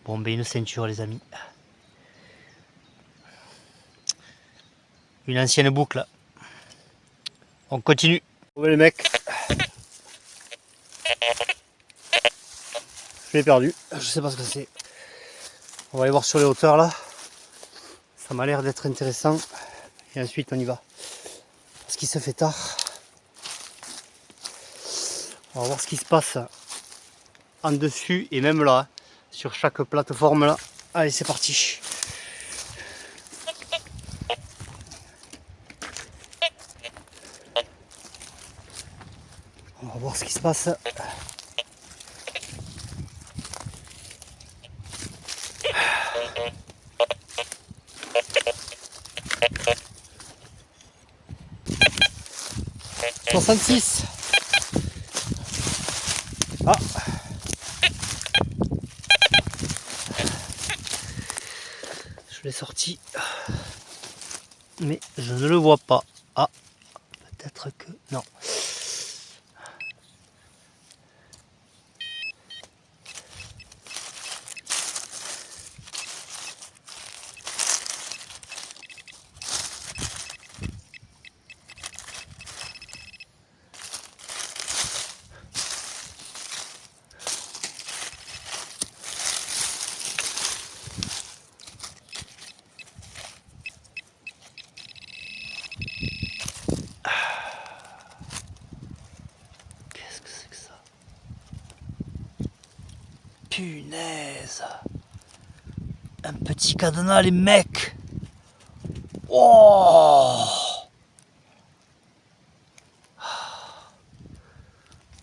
Bon, ben une ceinture, les amis. Une ancienne boucle. On continue. Ouais, les mecs. Je l'ai perdu. Je sais pas ce que c'est. On va aller voir sur les hauteurs là. Ça m'a l'air d'être intéressant. Et ensuite, on y va. Parce qu'il se fait tard. On va voir ce qui se passe en dessus et même là, sur chaque plateforme là. Allez, c'est parti. On va voir ce qui se passe. « 66 ». Ah. Je l'ai sorti. Mais je ne le vois pas. Ah. Peut-être que... Non. Punaise! Un petit cadenas, les mecs! Oh!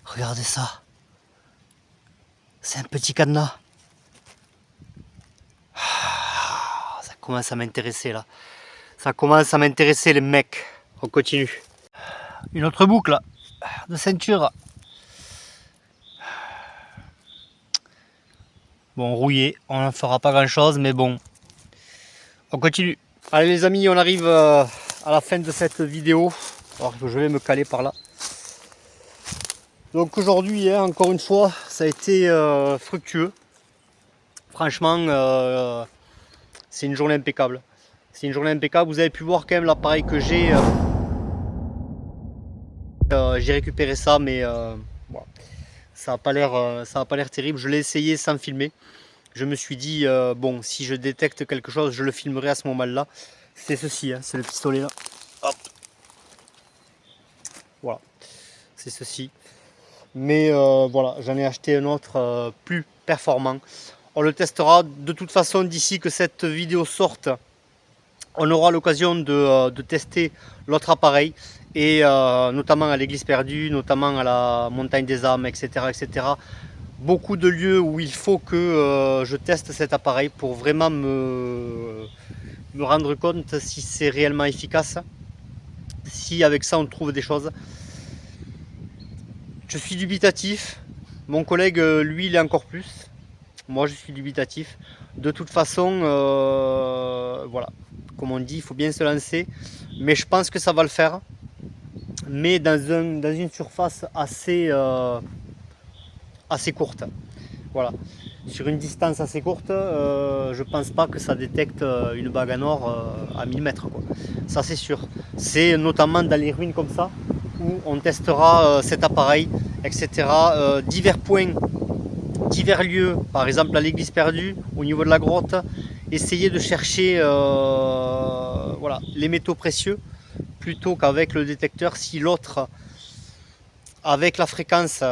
Regardez ça! C'est un petit cadenas! Ça commence à m'intéresser là. Ça commence à m'intéresser, les mecs. On continue. Une autre boucle de ceinture. Bon, rouillé, on n'en fera pas grand chose, mais bon, on continue. Allez les amis, on arrive à la fin de cette vidéo. Alors que je vais me caler par là. Donc aujourd'hui, encore une fois, ça a été fructueux. Franchement, c'est une journée impeccable. C'est une journée impeccable. Vous avez pu voir quand même l'appareil que j'ai. J'ai récupéré ça, mais voilà. Ça n'a pas l'air terrible. Je l'ai essayé sans filmer. Je me suis dit, bon, si je détecte quelque chose, je le filmerai à ce moment-là. C'est ceci, hein, c'est le pistolet là. Hop. Voilà, c'est ceci. Mais voilà, j'en ai acheté un autre plus performant. On le testera de toute façon d'ici que cette vidéo sorte. On aura l'occasion de tester l'autre appareil. Et notamment à l'église perdue, notamment à la montagne des âmes, etc. etc. Beaucoup de lieux où il faut que je teste cet appareil pour vraiment me rendre compte si c'est réellement efficace, si avec ça on trouve des choses. Je suis dubitatif, Mon collègue, lui, il est encore plus. Moi, je suis dubitatif. De toute façon, voilà, comme on dit, il faut bien se lancer. Mais je pense que ça va le faire. Mais dans une surface assez courte. Voilà. Sur une distance assez courte, je pense pas que ça détecte une bague en or à 1000 mètres, quoi. Ça, c'est sûr. C'est notamment dans les ruines comme ça où on testera cet appareil, etc. Divers points, divers lieux, par exemple à l'église perdue, au niveau de la grotte. Essayer de chercher voilà, les métaux précieux plutôt qu'avec le détecteur. Si l'autre, avec la fréquence,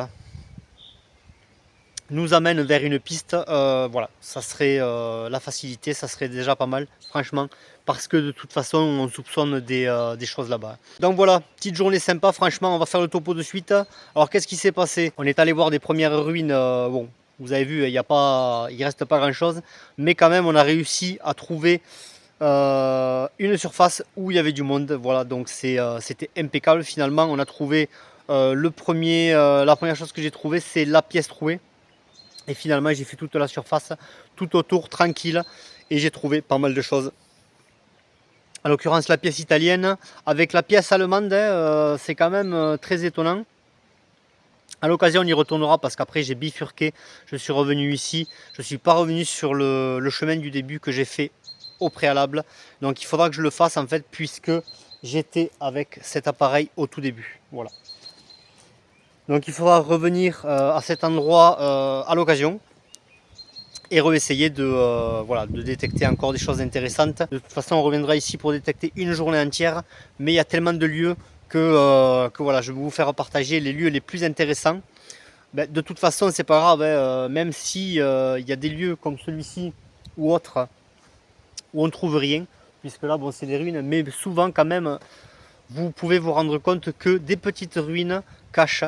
nous amène vers une piste, voilà, ça serait la facilité, ça serait déjà pas mal, franchement, parce que de toute façon, on soupçonne des choses là-bas. Donc voilà, petite journée sympa, franchement, on va faire le topo de suite. Alors, qu'est-ce qui s'est passé? On est allé voir des premières ruines, bon, vous avez vu, il reste pas grand-chose, mais quand même, on a réussi à trouver une surface où il y avait du monde, voilà, donc c'était impeccable. Finalement, on a trouvé la première chose que j'ai trouvée, c'est la pièce trouée. Et finalement, j'ai fait toute la surface, tout autour, tranquille. Et j'ai trouvé pas mal de choses. En l'occurrence, la pièce italienne. Avec la pièce allemande, c'est quand même très étonnant. À l'occasion, on y retournera parce qu'après, j'ai bifurqué. Je suis revenu ici. Je ne suis pas revenu sur le chemin du début que j'ai fait au préalable. Donc, il faudra que je le fasse en fait, puisque j'étais avec cet appareil au tout début. Voilà. Donc il faudra revenir à cet endroit à l'occasion et réessayer voilà, de détecter encore des choses intéressantes. De toute façon, on reviendra ici pour détecter une journée entière, mais il y a tellement de lieux que voilà, je vais vous faire partager les lieux les plus intéressants. Ben, de toute façon, c'est pas grave, hein, même si il y a des lieux comme celui-ci ou autres où on trouve rien, puisque là, bon, c'est des ruines, mais souvent quand même, vous pouvez vous rendre compte que des petites ruines cachent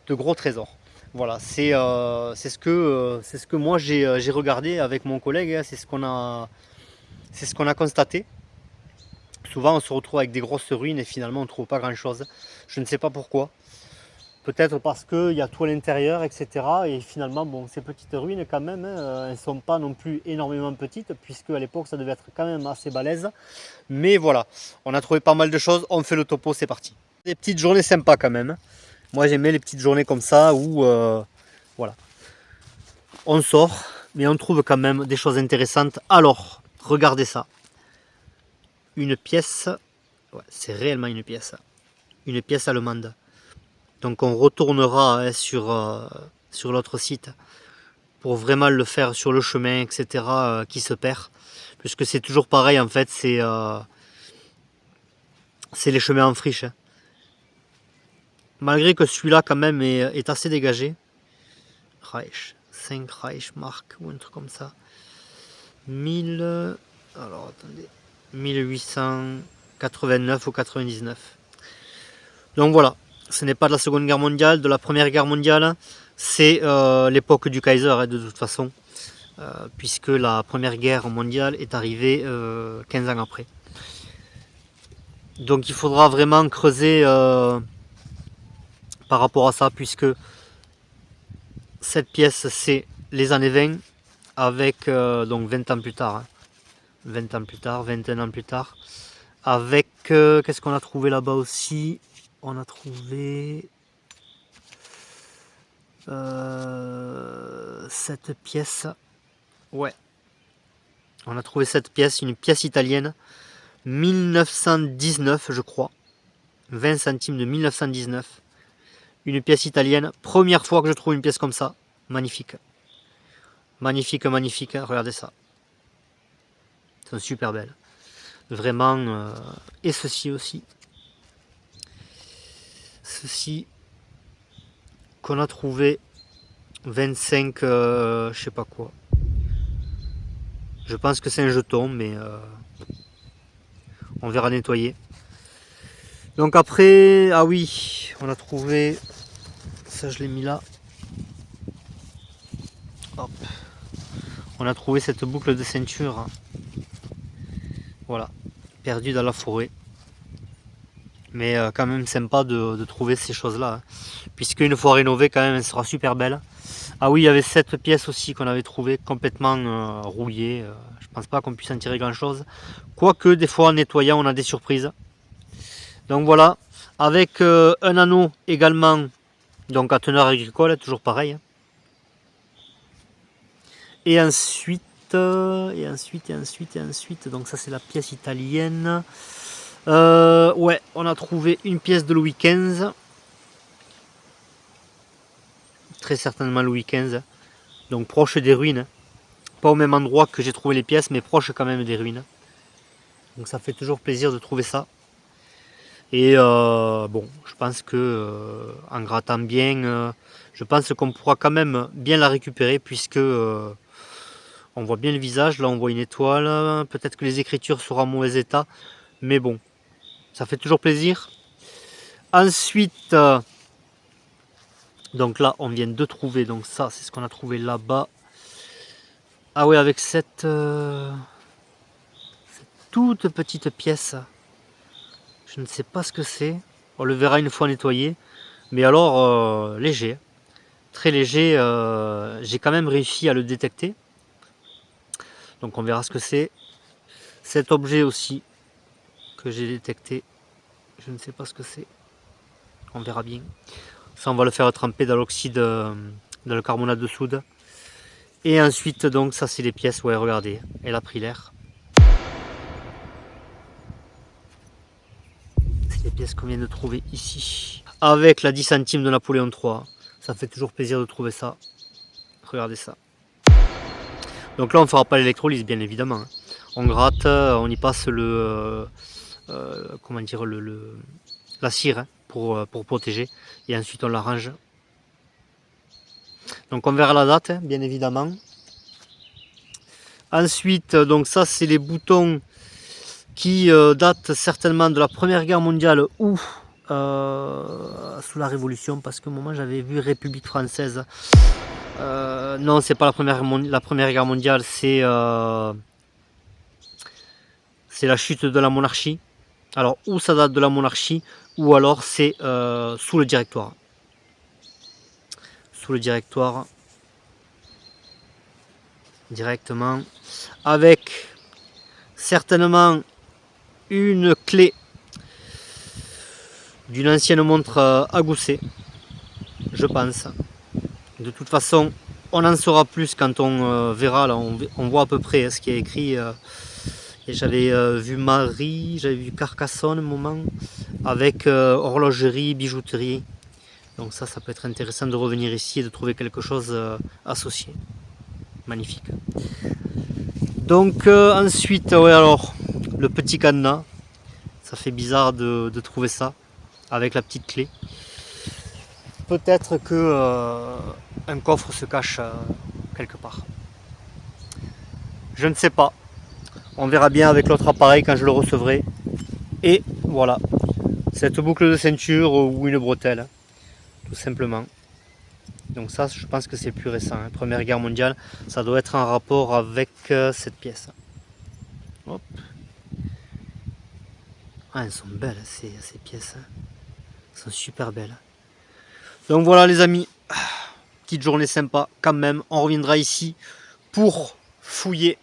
de gros trésors. Voilà, c'est ce que moi j'ai regardé avec mon collègue, hein, c'est ce qu'on a constaté. Souvent on se retrouve avec des grosses ruines et finalement on ne trouve pas grand chose. Je ne sais pas pourquoi. Peut-être parce qu'il y a tout à l'intérieur, etc. Et finalement, bon, ces petites ruines quand même, hein, elles ne sont pas non plus énormément petites, puisque à l'époque ça devait être quand même assez balèze. Mais voilà, on a trouvé pas mal de choses, on fait le topo, c'est parti. Des petites journées sympas quand même. Moi j'aimais les petites journées comme ça où voilà, on sort mais on trouve quand même des choses intéressantes. Alors regardez ça, une pièce, ouais, c'est réellement une pièce allemande. Donc on retournera hein, sur l'autre site pour vraiment le faire sur le chemin, etc. Qui se perd, puisque c'est toujours pareil en fait, c'est les chemins en friche. Hein. Malgré que celui-là quand même est assez dégagé. Reich, 5 Reich marque ou un truc comme ça. 1000, alors attendez, 1889 ou 99. Donc voilà, ce n'est pas de la Seconde Guerre mondiale, de la Première Guerre mondiale, c'est l'époque du Kaiser hein, de toute façon, puisque la Première Guerre mondiale est arrivée 15 ans après. Donc il faudra vraiment creuser par rapport à ça, puisque cette pièce c'est les années 20 avec donc 20 ans plus tard, hein. 20 ans plus tard, 21 ans plus tard, avec qu'est-ce qu'on a trouvé là-bas aussi? On a trouvé cette pièce, ouais, on a trouvé cette pièce, une pièce italienne, 1919 je crois, 20 centimes de 1919, une pièce italienne, première fois que je trouve une pièce comme ça, magnifique. Magnifique, magnifique, regardez ça. Elles sont super belles. Vraiment. Et ceci aussi. Ceci qu'on a trouvé 25, je sais pas quoi. Je pense que c'est un jeton, mais on verra nettoyer. Donc après, ah oui, on a trouvé, ça je l'ai mis là. Hop. On a trouvé cette boucle de ceinture, voilà, perdue dans la forêt. Mais quand même sympa de trouver ces choses-là. Hein. Puisque une fois rénovée, quand même, elle sera super belle. Ah oui, il y avait cette pièce aussi qu'on avait trouvée complètement rouillée. Je pense pas qu'on puisse en tirer grand-chose. Quoique, des fois, en nettoyant, on a des surprises. Donc voilà, avec un anneau également, donc à teneur agricole, toujours pareil. Hein. Et ensuite, donc ça c'est la pièce italienne. Ouais, on a trouvé une pièce de Louis XV. Très certainement Louis XV. Donc proche des ruines. Pas au même endroit que j'ai trouvé les pièces, mais proche quand même des ruines. Donc ça fait toujours plaisir de trouver ça. Et bon, je pense que en grattant bien, je pense qu'on pourra quand même bien la récupérer puisque on voit bien le visage. Là, on voit une étoile. Peut-être que les écritures seront en mauvais état, mais bon, ça fait toujours plaisir. Ensuite, donc là, on vient de trouver. Donc ça, c'est ce qu'on a trouvé là-bas. Ah oui, avec cette toute petite pièce. Je ne sais pas ce que c'est. On le verra une fois nettoyé. Mais alors, léger. Très léger. J'ai quand même réussi à le détecter. Donc on verra ce que c'est. Cet objet aussi que j'ai détecté. Je ne sais pas ce que c'est. On verra bien. Ça, on va le faire tremper dans l'oxyde, dans le carbonate de soude. Et ensuite, donc, ça, c'est les pièces. Ouais, regardez. Elle a pris l'air. C'est les pièces qu'on vient de trouver ici. Avec la 10 centimes de Napoléon III. Ça fait toujours plaisir de trouver ça. Regardez ça. Donc là, on ne fera pas l'électrolyse, bien évidemment. On gratte, on y passe le... comment dire, la cire hein, pour protéger. Et ensuite, on l'arrange. Donc on verra la date, hein, bien évidemment. Ensuite, donc ça, c'est les boutons qui datent certainement de la Première Guerre mondiale ou sous la Révolution, parce qu'à un moment, j'avais vu République française. Non, c'est pas la première Guerre mondiale, c'est la chute de la monarchie. Alors, ou ça date de la monarchie, ou alors c'est sous le Directoire. Sous le Directoire. Directement. Avec certainement une clé d'une ancienne montre à gousset, je pense. De toute façon, on en saura plus quand on verra. Là, on voit à peu près ce qui est écrit. Et j'avais vu Marie, j'avais vu Carcassonne un moment, avec horlogerie, bijouterie. Donc ça peut être intéressant de revenir ici et de trouver quelque chose associé. Magnifique. Donc ensuite, ouais alors, le petit cadenas. Ça fait bizarre de trouver ça avec la petite clé. Peut-être que un coffre se cache quelque part. Je ne sais pas. On verra bien avec l'autre appareil quand je le recevrai. Et voilà, cette boucle de ceinture ou une bretelle, tout simplement. Donc ça, je pense que c'est plus récent. Hein. Première Guerre mondiale, ça doit être en rapport avec cette pièce. Hop. Ah, elles sont belles ces pièces. Hein. Elles sont super belles. Donc voilà les amis, petite journée sympa quand même. On reviendra ici pour fouiller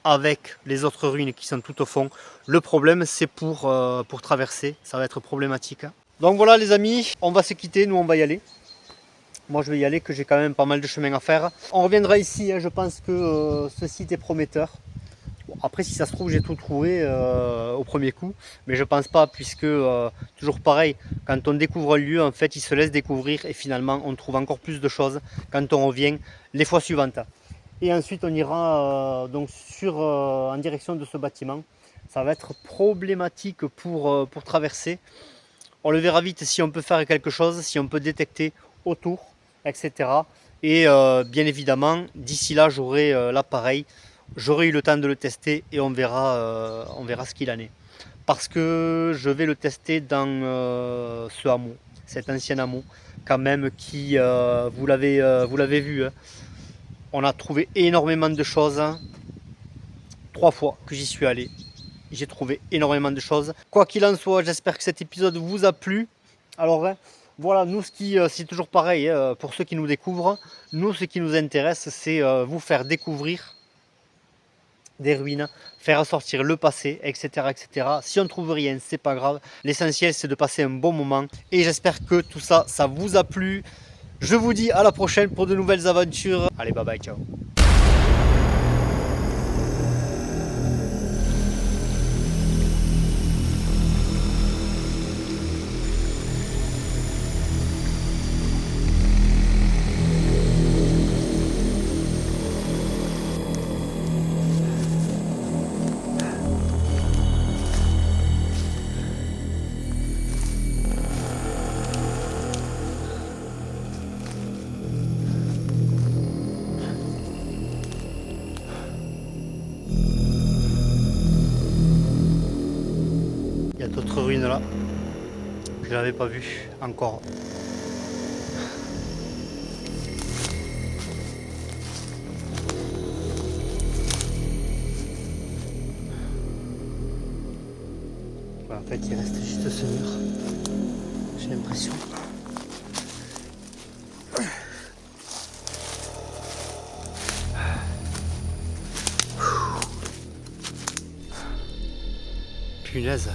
avec les autres ruines qui sont tout au fond. Le problème c'est pour traverser, ça va être problématique. Donc voilà les amis, on va se quitter, nous on va y aller. Moi je vais y aller, que j'ai quand même pas mal de chemin à faire. On reviendra ici, hein, je pense que ce site est prometteur. Bon, après si ça se trouve j'ai tout trouvé au premier coup, mais je pense pas puisque toujours pareil, quand on découvre un lieu en fait il se laisse découvrir et finalement on trouve encore plus de choses quand on revient les fois suivantes. Et ensuite on ira donc en direction de ce bâtiment. Ça va être problématique pour traverser. On le verra vite si on peut faire quelque chose, si on peut détecter autour, etc. Et bien évidemment, d'ici là, j'aurai l'appareil, j'aurai eu le temps de le tester et on verra ce qu'il en est. Parce que je vais le tester dans ce hameau, cet ancien hameau, quand même, qui, vous l'avez vu, hein, on a trouvé énormément de choses, hein, 3 fois que j'y suis allé. j'ai trouvé énormément de choses. Quoi qu'il en soit, j'espère que cet épisode vous a plu. Alors voilà, nous c'est toujours pareil, pour ceux qui nous découvrent, nous ce qui nous intéresse c'est vous faire découvrir des ruines, faire sortir le passé, etc., etc. Si on ne trouve rien, c'est pas grave. L'essentiel c'est de passer un bon moment. Et j'espère que tout ça, ça vous a plu. Je vous dis à la prochaine pour de nouvelles aventures. Allez, bye bye, ciao. Il y a d'autres ruines là que je n'avais pas vues encore. Voilà, en fait il reste juste ce mur, j'ai l'impression. Punaise.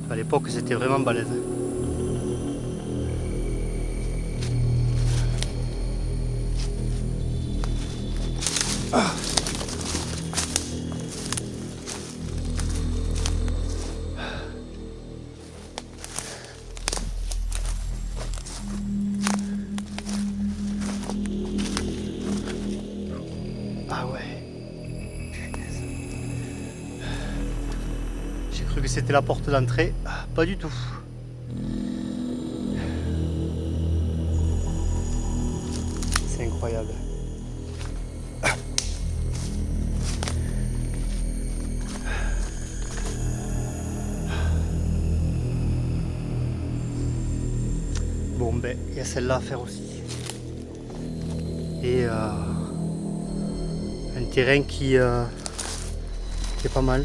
À l'époque c'était vraiment balèze. Ah. Ah ouais. Punaise. J'ai cru que c'était la porte d'entrée. Pas du tout. C'est incroyable. Bon ben, il y a celle-là à faire aussi. Et un terrain qui est pas mal.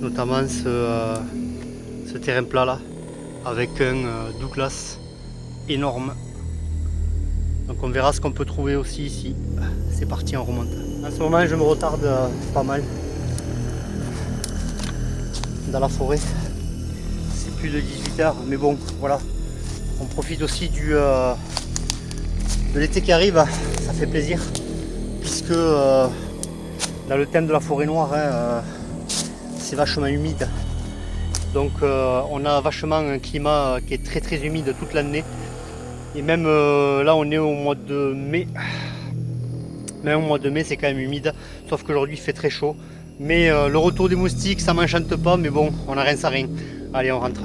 Notamment ce terrain plat là, avec un Douglas énorme. Donc on verra ce qu'on peut trouver aussi ici. C'est parti, on remonte. En ce moment je me retarde pas mal dans la forêt. C'est plus de 18h, mais bon voilà. On profite aussi de l'été qui arrive, ça fait plaisir. Puisque dans le thème de la forêt noire, c'est vachement humide. Donc on a vachement un climat qui est très très humide toute l'année. Et même là on est au mois de mai. Même au mois de mai c'est quand même humide. Sauf qu'aujourd'hui il fait très chaud. Mais le retour des moustiques ça m'enchante pas. Mais bon, on n'a rien sans rien. Allez, on rentre.